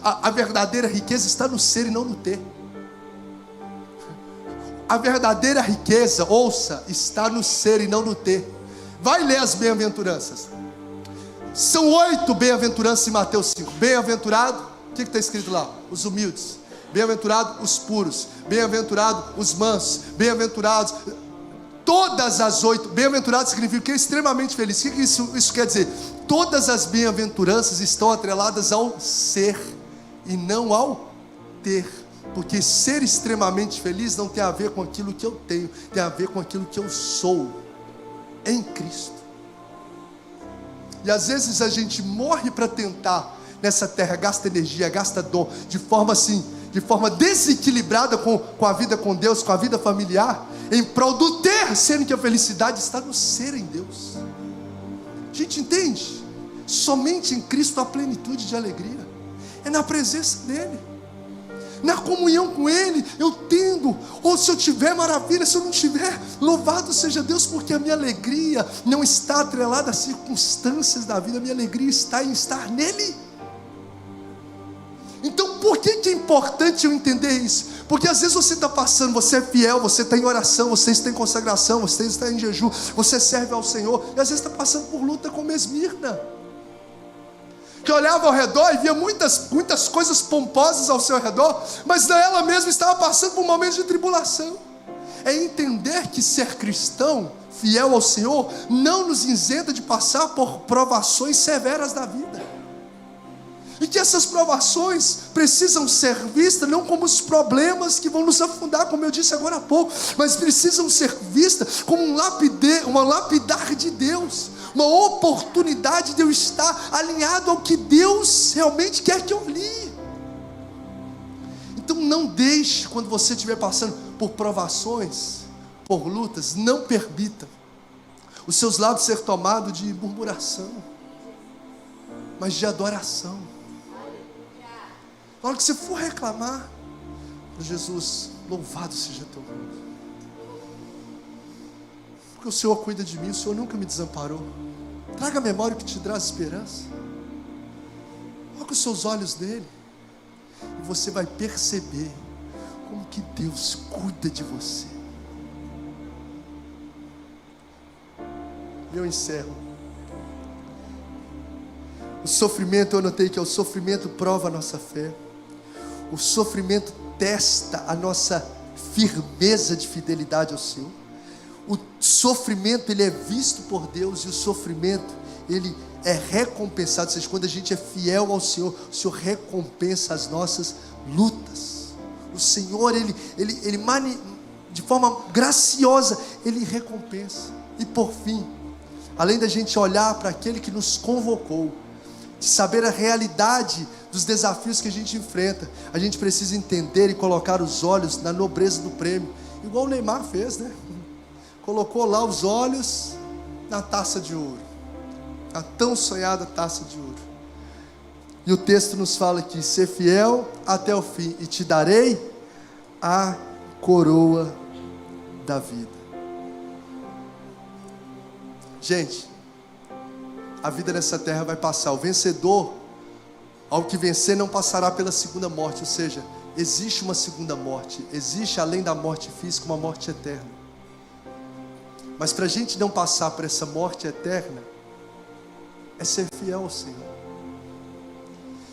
a verdadeira riqueza está no ser e não no ter. A verdadeira riqueza, ouça, está no ser e não no ter. Vai ler as bem-aventuranças. São 8 bem-aventuranças em Mateus 5. Bem-aventurado, o que está escrito lá? Os humildes. Bem-aventurado os puros. Bem-aventurado os mansos. Bem-aventurados. Todas as 8, bem-aventurado significa que é extremamente feliz. O que isso quer dizer? Todas as bem-aventuranças estão atreladas ao ser e não ao ter. Porque ser extremamente feliz não tem a ver com aquilo que eu tenho, tem a ver com aquilo que eu sou em Cristo. E às vezes a gente morre para tentar nessa terra, gasta energia, gasta dom, de forma assim, de forma desequilibrada com a vida com Deus, com a vida familiar, em prol do ter, sendo que a felicidade está no ser em Deus. A gente entende? Somente em Cristo há plenitude de alegria. É na presença dEle, na comunhão com Ele, eu tendo, ou se eu tiver, maravilha, se eu não tiver, louvado seja Deus, porque a minha alegria não está atrelada às circunstâncias da vida, a minha alegria está em estar nele. Então por que é importante eu entender isso? Porque às vezes você está passando, você é fiel, você está em oração, você está em consagração, você está em jejum, você serve ao Senhor, e às vezes está passando por luta como Esmirna, que olhava ao redor e via muitas coisas pomposas ao seu redor, mas ela mesma estava passando por um momento de tribulação. É entender que ser cristão, fiel ao Senhor, não nos isenta de passar por provações severas da vida, e que essas provações precisam ser vistas não como os problemas que vão nos afundar, como eu disse agora há pouco, mas precisam ser vistas como uma lapidar de Deus, uma oportunidade de eu estar alinhado ao que Deus realmente quer que eu alinhe. não deixe, quando você estiver passando por provações, por lutas, não permita os seus lábios ser tomados de murmuração, mas de adoração. Na hora que você for reclamar, Jesus, louvado seja teu nome, porque o Senhor cuida de mim, o Senhor nunca me desamparou. Traga a memória que te traz esperança. Coloque os seus olhos nele, e você vai perceber como que Deus cuida de você. Eu encerro. O sofrimento, eu notei que o sofrimento prova a nossa fé. O sofrimento testa a nossa firmeza de fidelidade ao Senhor. O sofrimento, ele é visto por Deus, e o sofrimento, ele é recompensado. Ou seja, quando a gente é fiel ao Senhor, o Senhor recompensa as nossas lutas. O Senhor, ele de forma graciosa, ele recompensa. E por fim, além da gente olhar para aquele que nos convocou, de saber a realidade dos desafios que a gente enfrenta, a gente precisa entender e colocar os olhos na nobreza do prêmio, igual o Neymar fez, né? Colocou lá os olhos na taça de ouro, a tão sonhada taça de ouro. E o texto nos fala que ser fiel até o fim, e te darei a coroa da vida. Gente, a vida nessa terra vai passar. O vencedor, ao que vencer, não passará pela segunda morte. Ou seja, existe uma segunda morte. Existe, além da morte física, uma morte eterna. Mas para a gente não passar por essa morte eterna, é ser fiel ao Senhor.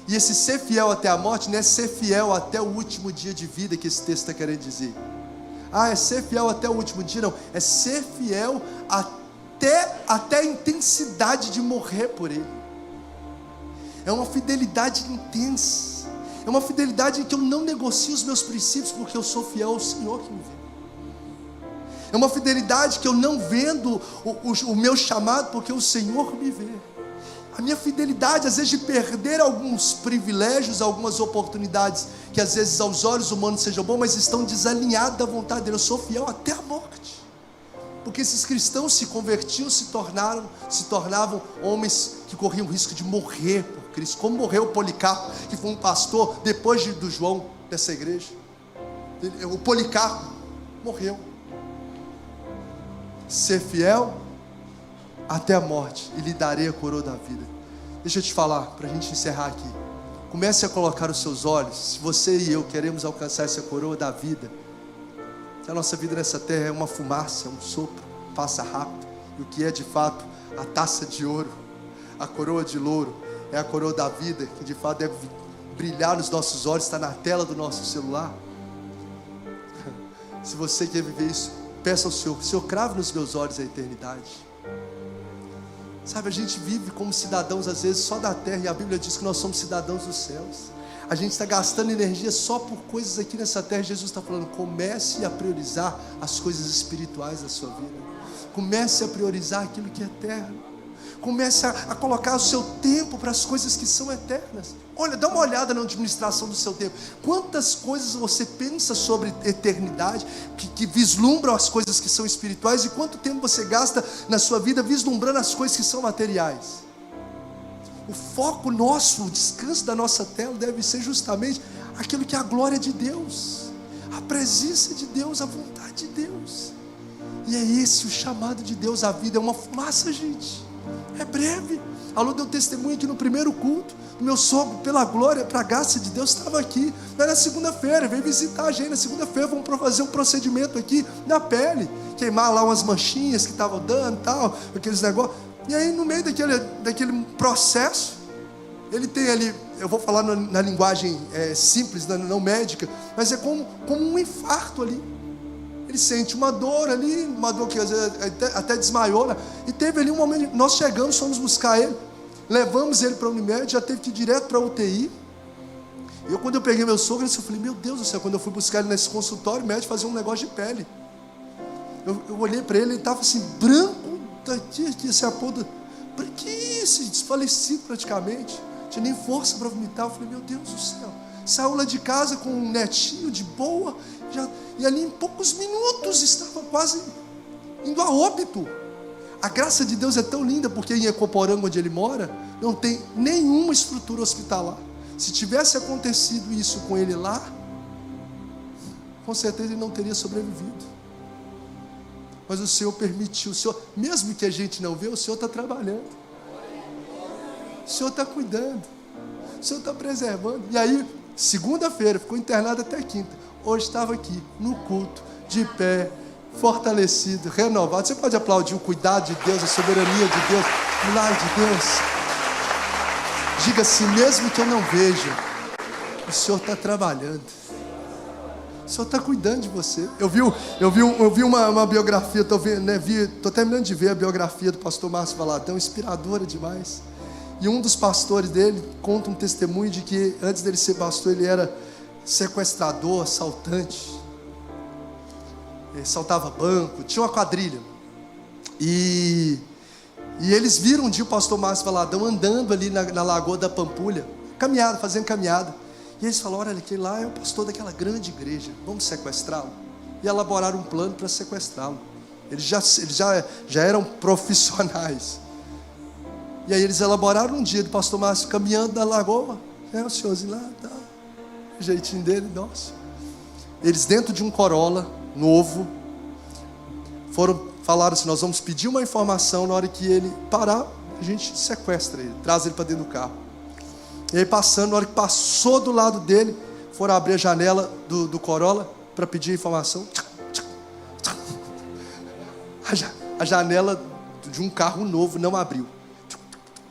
E esse ser fiel até a morte não é ser fiel até o último dia de vida que esse texto está querendo dizer. É ser fiel até o último dia, não. É ser fiel até a intensidade de morrer por Ele. É uma fidelidade intensa. É uma fidelidade em que eu não negocio os meus princípios, porque eu sou fiel ao Senhor que me vê. É uma fidelidade que eu não vendo o meu chamado, porque o Senhor me vê. A minha fidelidade, às vezes, de perder alguns privilégios, algumas oportunidades, que às vezes aos olhos humanos sejam bons, mas estão desalinhados da vontade dele. Eu sou fiel até a morte. Porque esses cristãos se convertiam, se tornavam homens que corriam o risco de morrer por Cristo. Como morreu o Policarpo, que foi um pastor depois do João dessa igreja. O Policarpo morreu. Ser fiel até a morte, e lhe darei a coroa da vida. Deixa eu te falar, para a gente encerrar aqui. Comece a colocar os seus olhos. Se você e eu queremos alcançar essa coroa da vida, que a nossa vida nessa terra é uma fumaça, é um sopro, passa rápido. E o que é de fato a taça de ouro, a coroa de louro, é a coroa da vida, que de fato deve brilhar nos nossos olhos, está na tela do nosso celular. Se você quer viver isso, peça ao Senhor: Senhor, crave nos meus olhos a eternidade. Sabe, a gente vive como cidadãos às vezes só da terra, e a Bíblia diz que nós somos cidadãos dos céus. A gente está gastando energia só por coisas aqui nessa terra. Jesus está falando: comece a priorizar as coisas espirituais da sua vida. Comece a priorizar aquilo que é eterno. Comece a colocar o seu tempo para as coisas que são eternas. Olha, dá uma olhada na administração do seu tempo. Quantas coisas você pensa sobre eternidade, que vislumbram as coisas que são espirituais, e quanto tempo você gasta na sua vida vislumbrando as coisas que são materiais? O foco nosso, o descanso da nossa tela deve ser justamente aquilo que é a glória de Deus, a presença de Deus, a vontade de Deus. E é esse o chamado de Deus. A vida é uma fumaça, gente. É breve. A Lu deu testemunho aqui no primeiro culto. O meu sogro, pela glória, para a graça de Deus, estava aqui. Era segunda-feira, veio visitar a gente. Na segunda-feira vamos fazer um procedimento aqui na pele, queimar lá umas manchinhas que estavam dando, tal, aqueles negócios. E aí, no meio daquele processo, ele tem ali, eu vou falar na linguagem simples, não médica, mas é como um infarto ali. Ele sente uma dor ali, uma dor que às vezes até desmaiou, né? E teve ali um momento, nós chegamos, fomos buscar ele, levamos ele para a Unimed, já teve que ir direto para a UTI. E quando eu peguei meu sogro, eu falei: meu Deus do céu, quando eu fui buscar ele nesse consultório, o médico fazia um negócio de pele. Eu olhei para ele, ele estava assim, branco, daqui, assim, a ponta, que isso, desfalecido praticamente, não tinha nem força para vomitar. Eu falei: meu Deus do céu, Saiu lá de casa com um netinho de boa, e ali em poucos minutos estava quase indo a óbito. A graça de Deus é tão linda, porque em Ecoporanga, onde ele mora, não tem nenhuma estrutura hospitalar. Se tivesse acontecido isso com ele lá, com certeza ele não teria sobrevivido. Mas o Senhor permitiu. O Senhor, mesmo que a gente não vê, o Senhor está trabalhando, o Senhor está cuidando, o Senhor está preservando. E aí, segunda-feira, ficou internado até quinta. Hoje estava aqui, no culto, de pé, fortalecido, renovado. Você pode aplaudir o cuidado de Deus, a soberania de Deus, o milagre de Deus. Diga assim: mesmo que eu não veja, o Senhor está trabalhando, o Senhor está cuidando de você. Eu vi uma biografia, estou terminando de ver a biografia do pastor Márcio Valadão, inspiradora demais. E um dos pastores dele conta um testemunho de que antes dele ser pastor, ele era sequestrador, assaltante. Ele saltava banco, tinha uma quadrilha. E eles viram um dia o pastor Márcio Valadão andando ali na Lagoa da Pampulha, fazendo caminhada. E eles falaram: olha, aquele lá é o pastor daquela grande igreja, vamos sequestrá-lo. E elaboraram um plano para sequestrá-lo. Eles já eram profissionais. E aí eles elaboraram um dia do pastor Márcio caminhando na lagoa. O senhorzinho lá, tá, o jeitinho dele, nossa. Eles dentro de um Corolla novo, falaram assim: nós vamos pedir uma informação, na hora que ele parar, a gente sequestra ele, traz ele para dentro do carro. E aí passando, na hora que passou do lado dele, foram abrir a janela do Corolla para pedir a informação. A janela de um carro novo não abriu.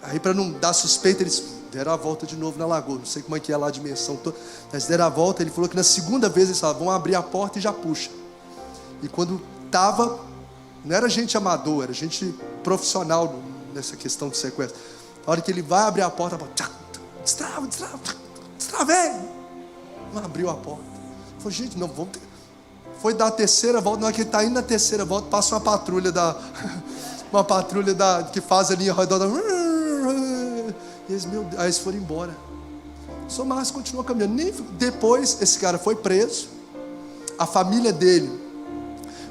Aí, para não dar suspeita, eles deram a volta de novo na lagoa. Não sei como é que é lá a dimensão toda, mas deram a volta. Ele falou que na segunda vez eles falaram: vão abrir a porta e já puxa. E quando estava, não era gente amador, era gente profissional nessa questão de sequestro. Na hora que ele vai abrir a porta, destravei. Não abriu a porta. Ele falou: gente, não, vamos ter... Foi dar a terceira volta. Na hora que ele está indo na terceira volta, passa uma patrulha que faz ali ao redor da... E eles, meu Deus, aí eles foram embora. O senhor Márcio continuou caminhando. Depois esse cara foi preso. A família dele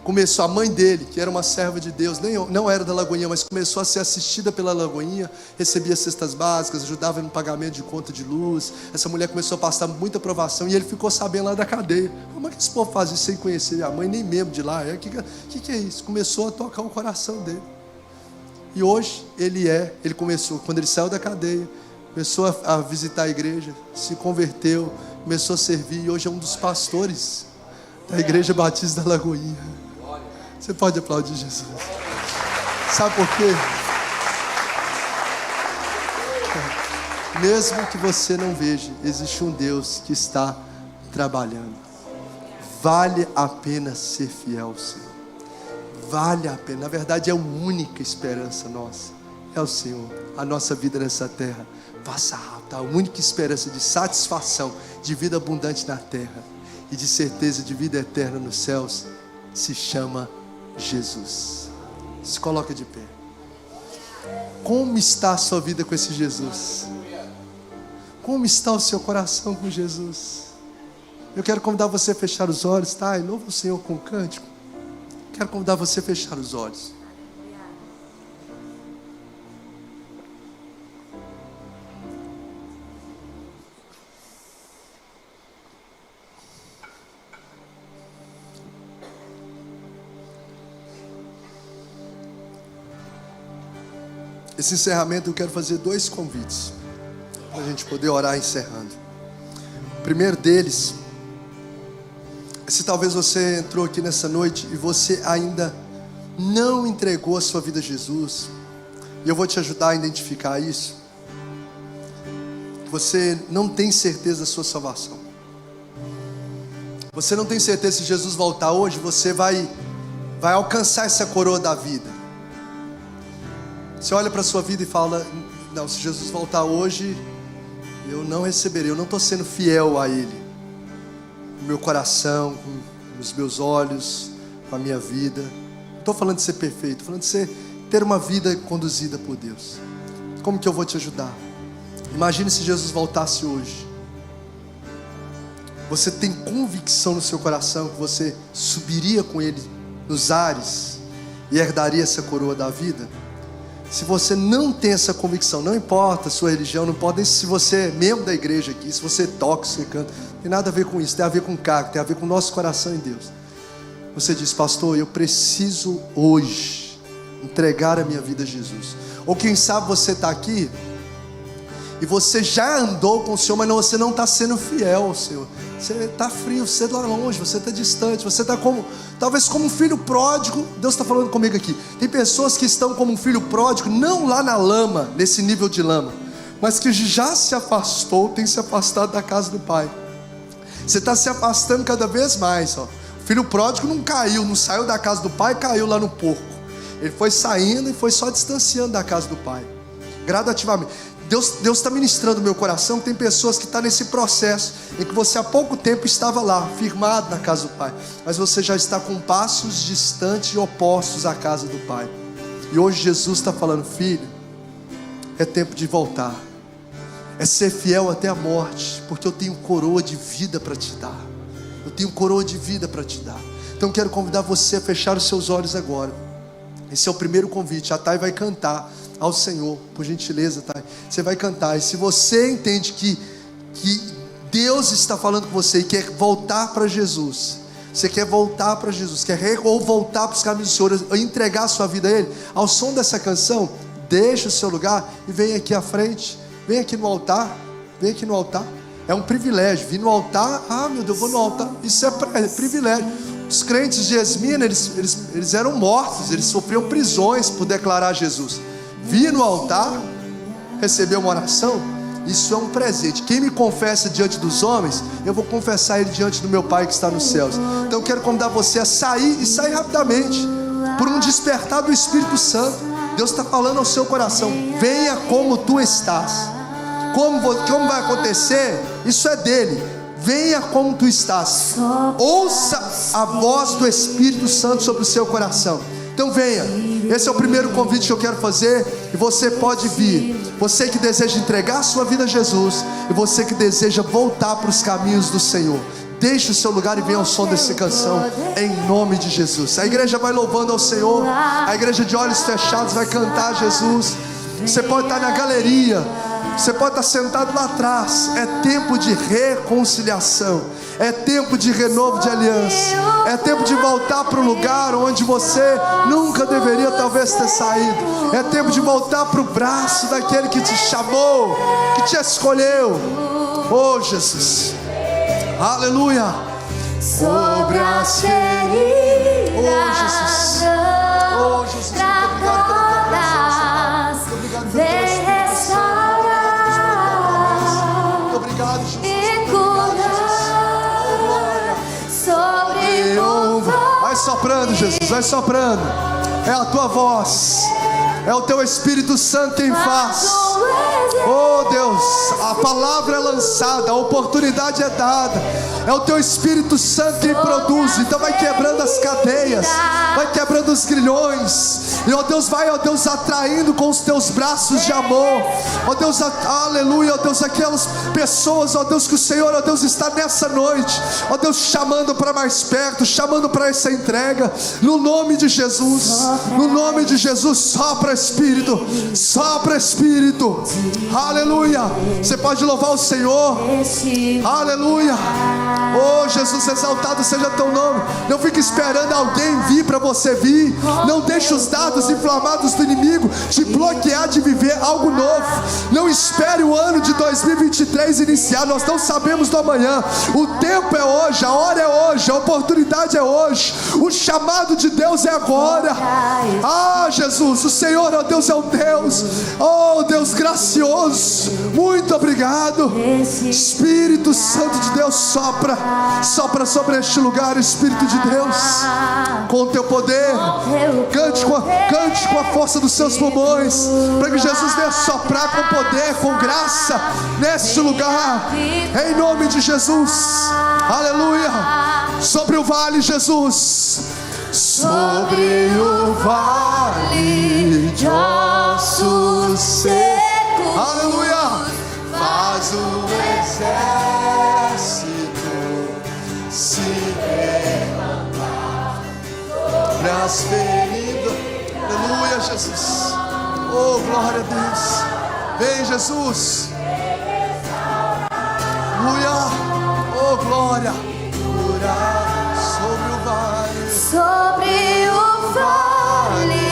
começou, a mãe dele, que era uma serva de Deus, não era da Lagoinha, mas começou a ser assistida pela Lagoinha, recebia cestas básicas, ajudava no pagamento de conta de luz. Essa mulher começou a passar muita provação e ele ficou sabendo lá da cadeia. Como é que esse povo faz isso sem conhecer a mãe, nem membro de lá? O que é isso? Começou a tocar o coração dele. E hoje ele começou, quando ele saiu da cadeia, começou a visitar a igreja, se converteu, começou a servir, e hoje é um dos pastores da Igreja Batista da Lagoinha. Você pode aplaudir Jesus. Sabe por quê? Mesmo que você não veja, existe um Deus que está trabalhando. Vale a pena ser fiel ao Senhor. Vale a pena. Na verdade, é a única esperança nossa. É o Senhor. A nossa vida nessa terra passa rápido. A única esperança de satisfação, de vida abundante na terra e de certeza de vida eterna nos céus se chama Jesus. Se coloca de pé. Como está a sua vida com esse Jesus? Como está o seu coração com Jesus? Eu quero convidar você a fechar os olhos, tá? E louva o Senhor com um cântico. Quero convidar você a fechar os olhos. Esse encerramento eu quero fazer 2 convites, para a gente poder orar encerrando. O primeiro deles, se talvez você entrou aqui nessa noite e você ainda não entregou a sua vida a Jesus, e eu vou te ajudar a identificar isso. Você não tem certeza da sua salvação. Você não tem certeza, se Jesus voltar hoje, você vai alcançar essa coroa da vida. Você olha para a sua vida e fala: não, se Jesus voltar hoje, eu não receberei, eu não estou sendo fiel a Ele, com o meu coração, com os meus olhos, com a minha vida. Não estou falando de ser perfeito, estou falando de ter uma vida conduzida por Deus. Como que eu vou te ajudar? Imagine se Jesus voltasse hoje. Você tem convicção no seu coração que você subiria com Ele nos ares e herdaria essa coroa da vida? Se você não tem essa convicção, não importa a sua religião, não importa nem se você é membro da igreja aqui, se você toca, se você canta, não tem nada a ver com isso, tem a ver com o caráter, tem a ver com o nosso coração em Deus. Você diz: pastor, eu preciso hoje entregar a minha vida a Jesus. Ou quem sabe você está aqui e você já andou com o Senhor, mas você não está sendo fiel ao Senhor. Você está frio, você está longe, você está distante, você está talvez como um filho pródigo. Deus está falando comigo aqui. Tem pessoas que estão como um filho pródigo, não lá na lama, nesse nível de lama, mas que já se afastou, tem se afastado da casa do Pai. Você está se afastando cada vez mais, ó. O filho pródigo não caiu, não saiu da casa do Pai, caiu lá no porco. Ele foi saindo e foi só distanciando da casa do Pai, gradativamente. Deus está ministrando no meu coração que tem pessoas que estão nesse processo, em que você há pouco tempo estava lá, firmado na casa do Pai, mas você já está com passos distantes e opostos à casa do Pai. E hoje Jesus está falando: filho, é tempo de voltar, é ser fiel até a morte, porque eu tenho coroa de vida para te dar. Eu tenho coroa de vida para te dar. Então quero convidar você a fechar os seus olhos agora. Esse é o primeiro convite. A Thay vai cantar ao Senhor, por gentileza, Thay. Você vai cantar. E se você entende que Deus está falando com você e quer voltar para Jesus, você quer voltar para Jesus, ou voltar para os caminhos do Senhor, ou entregar a sua vida a Ele, ao som dessa canção, deixa o seu lugar e vem aqui à frente. Vem aqui no altar. Vem aqui no altar. É um privilégio vir no altar. Ah, meu Deus, eu vou no altar. Isso é privilégio. Os crentes de Esmina, eles eram mortos, eles sofriam prisões por declarar Jesus. Vir no altar, receber uma oração, isso é um presente. Quem me confessa diante dos homens, eu vou confessar ele diante do meu Pai que está nos céus. Então eu quero convidar você a sair, e sair rapidamente, por um despertar do Espírito Santo. Deus está falando ao seu coração: venha como tu estás. Como vai acontecer? Isso é dele. Venha como tu estás. Ouça a voz do Espírito Santo sobre o seu coração. Então venha. Esse é o primeiro convite que eu quero fazer. E você pode vir. Você que deseja entregar a sua vida a Jesus, e você que deseja voltar para os caminhos do Senhor, deixe o seu lugar e venha ao som dessa canção, em nome de Jesus. A igreja vai louvando ao Senhor. A igreja de olhos fechados vai cantar a Jesus. Você pode estar na galeria, você pode estar sentado lá atrás. É tempo de reconciliação, é tempo de renovo de aliança, é tempo de voltar para o lugar onde você nunca deveria talvez ter saído. É tempo de voltar para o braço daquele que te chamou, que te escolheu. Oh Jesus, aleluia. Sobre as feridas, oh Jesus, oh Jesus, vem restaurar e curar sobre o vale. Vai soprando, Jesus, vai soprando. É a tua voz, é o teu Espírito Santo quem faz. Oh Deus, a palavra é lançada, a oportunidade é dada. É o teu Espírito Santo quem produz. Então vai quebrando as cadeias, vai quebrando os grilhões. E ó Deus, vai, ó Deus, atraindo com os teus braços de amor. Ó Deus, aleluia, ó Deus, aquelas pessoas, ó Deus, que o Senhor, ó Deus, está nessa noite, ó Deus, chamando para mais perto, chamando para essa entrega. No nome de Jesus, no nome de Jesus, sopra Espírito, sopra Espírito. Aleluia. Você pode louvar o Senhor. Aleluia. Oh Jesus, exaltado seja teu nome. Não fique esperando alguém vir para você vir. Não deixe os dados inflamados do inimigo te bloquear de viver algo novo. Não espere o ano de 2023 iniciar. Nós não sabemos do amanhã. O tempo é hoje, a hora é hoje, a oportunidade é hoje. O chamado de Deus é agora. Ah Jesus, o Senhor, ó Deus, é o Deus, oh Deus gracioso. Muito obrigado. Espírito Santo de Deus, sopra sobre este lugar, Espírito de Deus, com o teu poder. Cante com a força dos seus pulmões, para que Jesus venha soprar com poder, com graça neste lugar, em nome de Jesus. Aleluia. Sobre o vale, Jesus, sobre o vale de ossos secos. Aleluia. Faz o exército sobre as feridas. Aleluia, Jesus. Oh, glória a Deus. Vem, Jesus. Aleluia. Oh, glória. Curar sobre o vale. Sobre o vale.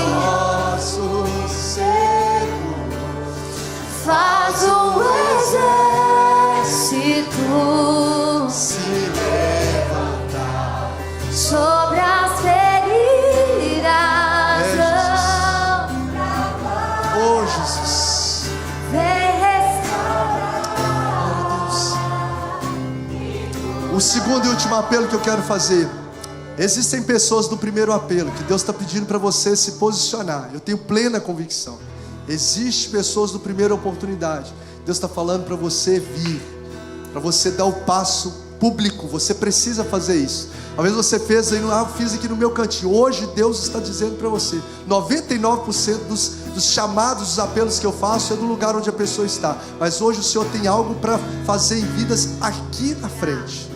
Nosso seco. Faz um exército Se levantar. sobre as feridas. Oh, Jesus. Vem O segundo e último apelo que eu quero fazer. Existem pessoas do primeiro apelo que Deus está pedindo para você se posicionar. Eu tenho plena convicção. Existem pessoas do primeira oportunidade. Deus está falando para você vir, para você dar o passo público. Você precisa fazer isso. Talvez você fez aí, eu fiz aqui no meu cantinho. Hoje Deus está dizendo para você, 99% dos chamados, dos apelos que eu faço é do lugar onde a pessoa está. Mas hoje o Senhor tem algo para fazer em vidas aqui na frente.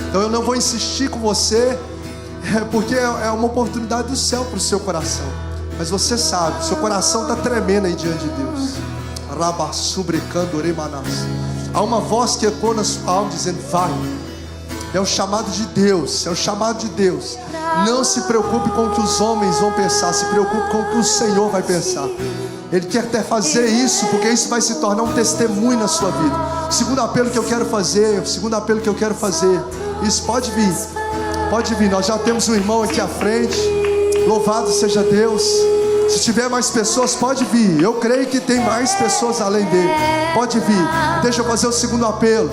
Então eu não vou insistir com você, porque é uma oportunidade do céu para o seu coração. Mas você sabe, seu coração está tremendo aí diante de Deus. Há uma voz que ecoa na sua alma dizendo: vai. É o chamado de Deus, é o chamado de Deus. Não se preocupe com o que os homens vão pensar, se preocupe com o que o Senhor vai pensar. Ele quer até fazer isso, porque isso vai se tornar um testemunho na sua vida. O segundo apelo que eu quero fazer, isso pode vir, nós já temos um irmão aqui à frente, louvado seja Deus. Se tiver mais pessoas, pode vir, eu creio que tem mais pessoas além dele, pode vir. Deixa eu fazer o segundo apelo,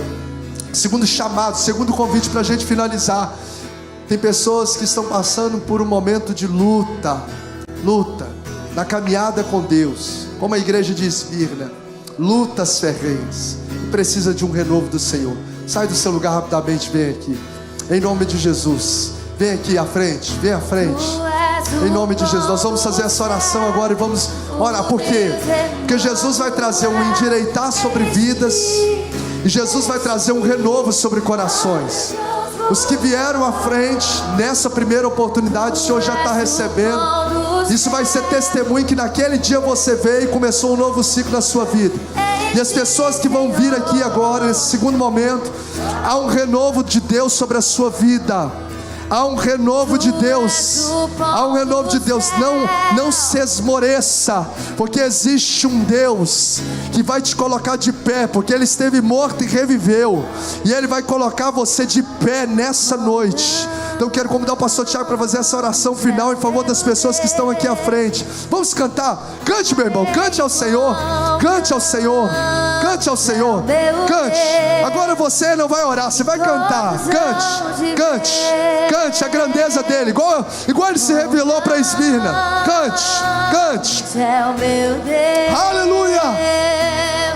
segundo chamado, segundo convite para a gente finalizar. Tem pessoas que estão passando por um momento de luta, na caminhada com Deus, como a igreja de Esmirna, lutas ferrenhas, precisa de um renovo do Senhor. Sai do seu lugar rapidamente, vem aqui, em nome de Jesus, vem aqui à frente, vem à frente, em nome de Jesus. Nós vamos fazer essa oração agora e vamos orar. Por quê? Porque Jesus vai trazer um endireitar sobre vidas, e Jesus vai trazer um renovo sobre corações. Os que vieram à frente nessa primeira oportunidade, o Senhor já está recebendo. Isso vai ser testemunho que naquele dia você veio e começou um novo ciclo na sua vida. E as pessoas que vão vir aqui agora, nesse segundo momento, há um renovo de Deus sobre a sua vida. Há um renovo de Deus. Não se esmoreça, porque existe um Deus que vai te colocar de pé, porque Ele esteve morto e reviveu, e Ele vai colocar você de pé nessa noite. Então eu quero convidar o pastor Tiago para fazer essa oração final em favor das pessoas que estão aqui à frente. Vamos cantar? Cante, meu irmão, cante ao Senhor. Cante ao Senhor. Cante ao Senhor. Cante. Agora você não vai orar, você vai cantar. Cante a grandeza dele, igual Ele se revelou para Esmirna. Cante. Aleluia.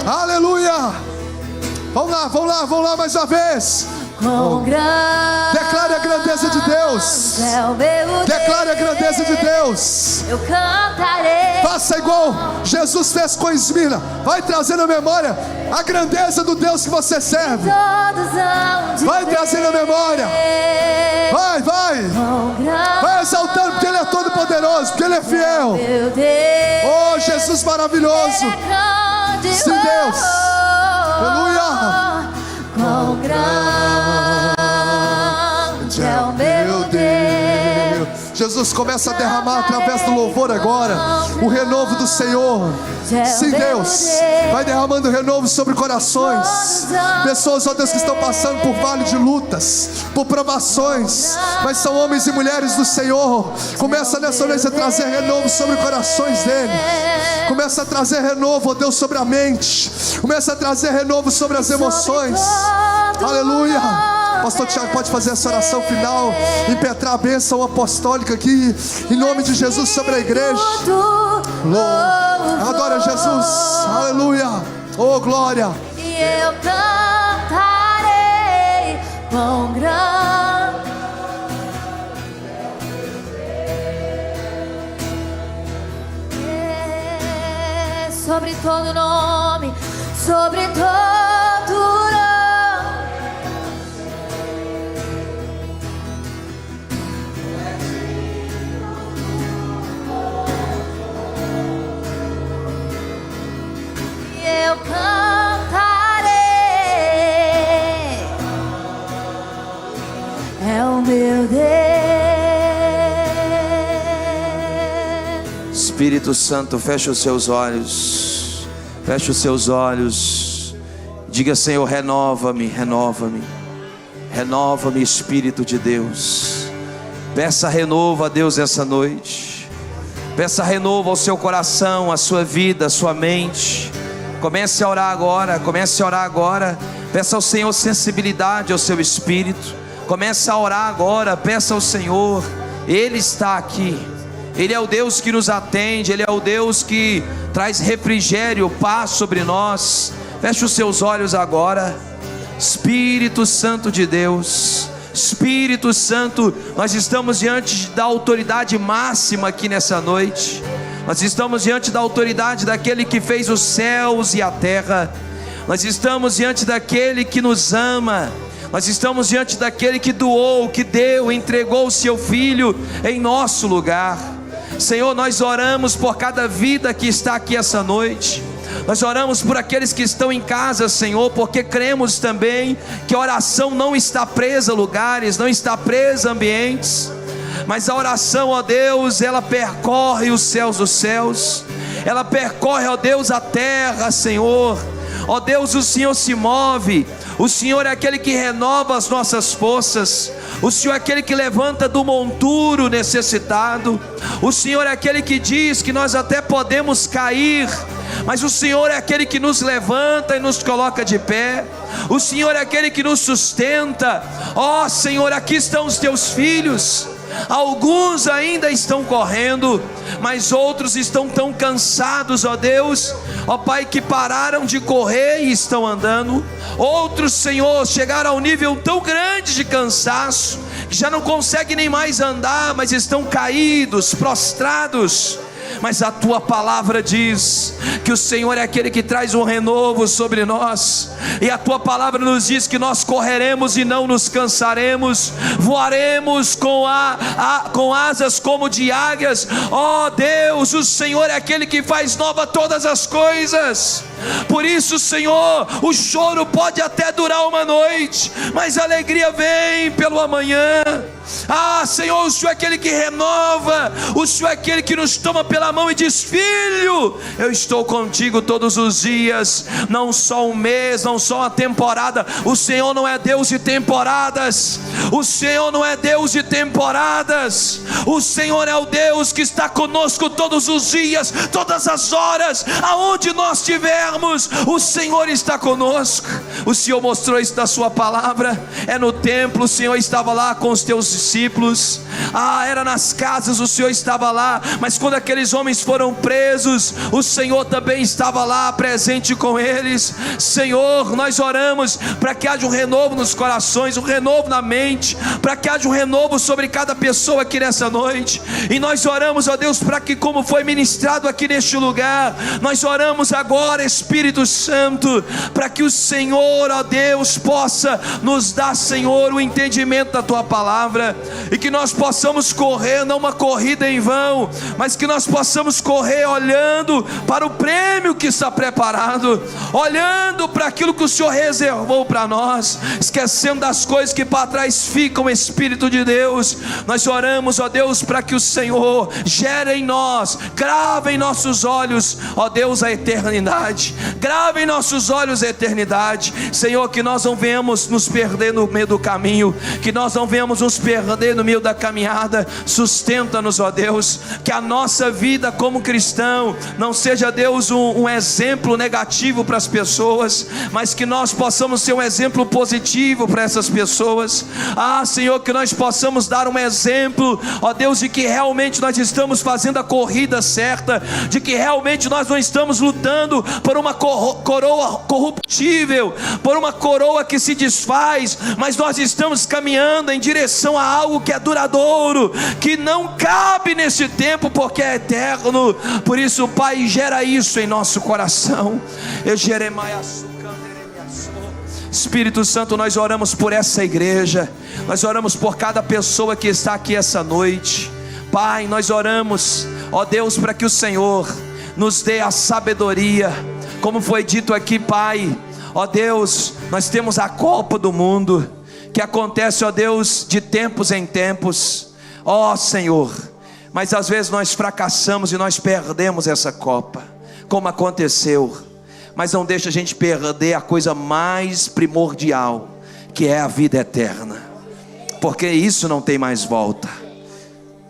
Aleluia. Vamos lá mais uma vez. Declare a grandeza de Deus. Declare a grandeza de Deus. Eu cantarei. Faça igual Jesus fez com Esmirna. Vai trazendo à memória a grandeza do Deus que você serve. Vai trazendo à memória. Vai exaltando, porque Ele é todo poderoso, porque Ele é fiel. Oh, Jesus maravilhoso. Sim, Deus. Aleluia. Quão grande é o meu Deus. Jesus começa a derramar através do louvor agora o renovo do Senhor. Sim, Deus, vai derramando renovo sobre corações. Pessoas, ó Deus, que estão passando por vale de lutas, por provações, mas são homens e mulheres do Senhor. Começa nessa noite a trazer renovo sobre corações deles. Começa a trazer renovo, ó Deus, sobre a mente. Começa a trazer renovo sobre as emoções. Aleluia. Pastor Tiago pode fazer essa oração final, impetrar a bênção apostólica aqui, em nome de Jesus, sobre a igreja. Adora Jesus. Aleluia. Oh, glória. E eu cantarei quão grande é sobre todo nome, sobre todo nome. é o meu Deus. Espírito Santo, fecha os seus olhos. Fecha os seus olhos. Diga: Senhor, renova-me, renova-me. Renova-me, Espírito de Deus. Peça renovo a Deus essa noite. Peça renovo ao seu coração, à sua vida, à sua mente. Comece a orar agora, comece a orar agora. Peça ao Senhor sensibilidade ao seu espírito. Comece a orar agora, peça ao Senhor. Ele está aqui. Ele é o Deus que nos atende. Ele é o Deus que traz refrigério, paz sobre nós. Feche os seus olhos agora. Espírito Santo de Deus, Espírito Santo, nós estamos diante da autoridade máxima aqui nessa noite. Nós estamos diante da autoridade daquele que fez os céus e a terra. Nós estamos diante daquele que nos ama. Nós estamos diante daquele que doou, que deu, entregou o seu Filho em nosso lugar. Senhor, nós oramos por cada vida que está aqui essa noite. Nós oramos por aqueles que estão em casa, Senhor, porque cremos também que a oração não está presa a lugares, não está presa a ambientes, mas a oração, ó Deus, ela percorre os céus dos céus, ela percorre, ó Deus, a terra, Senhor. Ó Deus, o Senhor se move, o Senhor é aquele que renova as nossas forças, o Senhor é aquele que levanta do monturo necessitado, o Senhor é aquele que diz que nós até podemos cair, mas o Senhor é aquele que nos levanta e nos coloca de pé. O Senhor é aquele que nos sustenta. Ó Senhor, aqui estão os teus filhos. Alguns ainda estão correndo, mas outros estão tão cansados, ó Deus, ó Pai, que pararam de correr e estão andando. Outros, Senhor, chegaram ao nível tão grande de cansaço que já não conseguem nem mais andar, mas estão caídos, prostrados. Mas a tua palavra diz que o Senhor é aquele que traz um renovo sobre nós, e a tua palavra nos diz que nós correremos e não nos cansaremos, voaremos com asas como de águias. Ó Deus, o Senhor é aquele que faz nova todas as coisas. Por isso, Senhor, o choro pode até durar uma noite, mas a alegria vem pelo amanhã. Ah, Senhor, o Senhor é aquele que renova, o Senhor é aquele que nos toma pela mão e diz: filho, eu estou contigo todos os dias, não só um mês, não só uma temporada. O Senhor não é Deus de temporadas, o Senhor não é Deus de temporadas, o Senhor é o Deus que está conosco todos os dias, todas as horas, aonde nós estivermos, o Senhor está conosco. O Senhor mostrou isso na sua palavra, é no templo, o Senhor estava lá com os teus discípulos, era nas casas, o Senhor estava lá, mas quando aqueles homens foram presos, o Senhor também estava lá presente com eles. Senhor, nós oramos para que haja um renovo nos corações, um renovo na mente, para que haja um renovo sobre cada pessoa aqui nessa noite, e nós oramos, ó Deus, para que, como foi ministrado aqui neste lugar, nós oramos agora, Espírito Santo, para que o Senhor, ó Deus, possa nos dar, Senhor, o entendimento da tua palavra, e que nós possamos correr, não uma corrida em vão, mas que nós possamos correr olhando para o prêmio que está preparado, olhando para aquilo que o Senhor reservou para nós, esquecendo das coisas que para trás ficam. Espírito de Deus, nós oramos, ó Deus, para que o Senhor gere em nós, grave em nossos olhos, ó Deus, a eternidade, grave em nossos olhos a eternidade. Senhor, que nós não venhamos nos perder no meio do caminho, que nós não venhamos nos perder no meio da caminhada. Sustenta-nos, ó Deus, que a nossa vida como cristão não seja, Deus, um exemplo negativo para as pessoas, mas que nós possamos ser um exemplo positivo para essas pessoas. Senhor, que nós possamos dar um exemplo, ó Deus, de que realmente nós estamos fazendo a corrida certa, de que realmente nós não estamos lutando por uma coroa corruptível, por uma coroa que se desfaz, mas nós estamos caminhando em direção a algo que é duradouro, que não cabe nesse tempo, porque é eterno. Por isso, Pai, gera isso em nosso coração. Espírito Santo, nós oramos por essa igreja, nós oramos por cada pessoa que está aqui essa noite. Pai, nós oramos, ó Deus, para que o Senhor nos dê a sabedoria, como foi dito aqui, Pai. Ó Deus, nós temos a Copa do Mundo, que acontece, ó Deus, de tempos em tempos, ó Senhor, mas às vezes nós fracassamos e nós perdemos essa Copa, como aconteceu, mas não deixa a gente perder a coisa mais primordial, que é a vida eterna, porque isso não tem mais volta.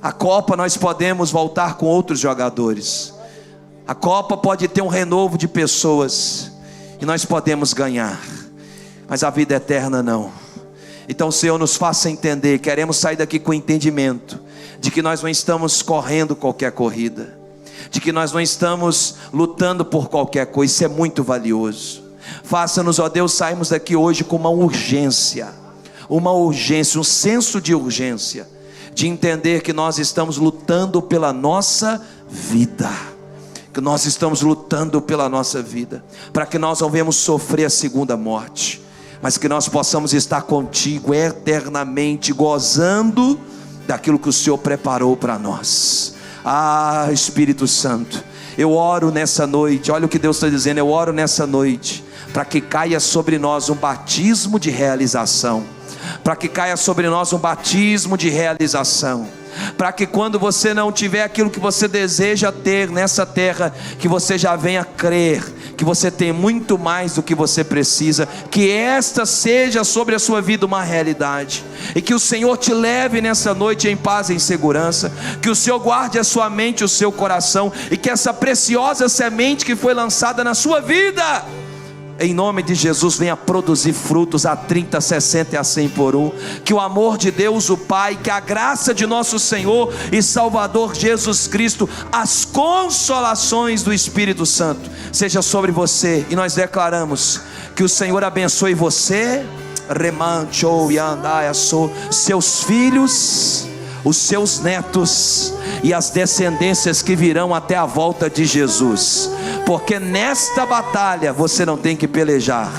A Copa nós podemos voltar com outros jogadores, a Copa pode ter um renovo de pessoas, e nós podemos ganhar, mas a vida eterna não. Então Senhor, nos faça entender, queremos sair daqui com entendimento, de que nós não estamos correndo qualquer corrida, de que nós não estamos lutando por qualquer coisa, isso é muito valioso. Faça-nos, ó Deus, sairmos daqui hoje com uma urgência, um senso de urgência, de entender que nós estamos lutando pela nossa vida, que nós estamos lutando pela nossa vida, para que nós não venhamos sofrer a segunda morte, mas que nós possamos estar contigo eternamente, gozando daquilo que o Senhor preparou para nós. Ah, Espírito Santo, eu oro nessa noite, olha o que Deus está dizendo, eu oro nessa noite, para que caia sobre nós um batismo de realização, para que caia sobre nós um batismo de realização, para que quando você não tiver aquilo que você deseja ter nessa terra, que você já venha crer, que você tem muito mais do que você precisa, que esta seja sobre a sua vida uma realidade, e que o Senhor te leve nessa noite em paz e em segurança, que o Senhor guarde a sua mente e o seu coração, e que essa preciosa semente que foi lançada na sua vida, em nome de Jesus, venha produzir frutos a 30, 60 e a 100 por um. Que o amor de Deus o Pai, que a graça de nosso Senhor e Salvador Jesus Cristo, as consolações do Espírito Santo seja sobre você. E nós declaramos que o Senhor abençoe você, seus filhos, os seus netos e as descendências que virão até a volta de Jesus, porque nesta batalha você não tem que pelejar,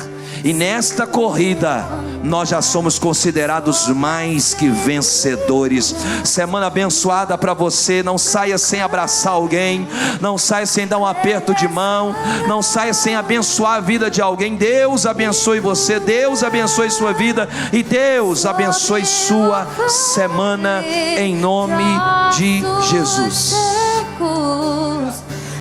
e nesta corrida nós já somos considerados mais que vencedores. Semana abençoada para você. Não saia sem abraçar alguém, não saia sem dar um aperto de mão, não saia sem abençoar a vida de alguém. Deus abençoe você, Deus abençoe sua vida, e Deus abençoe sua semana, em nome de Jesus.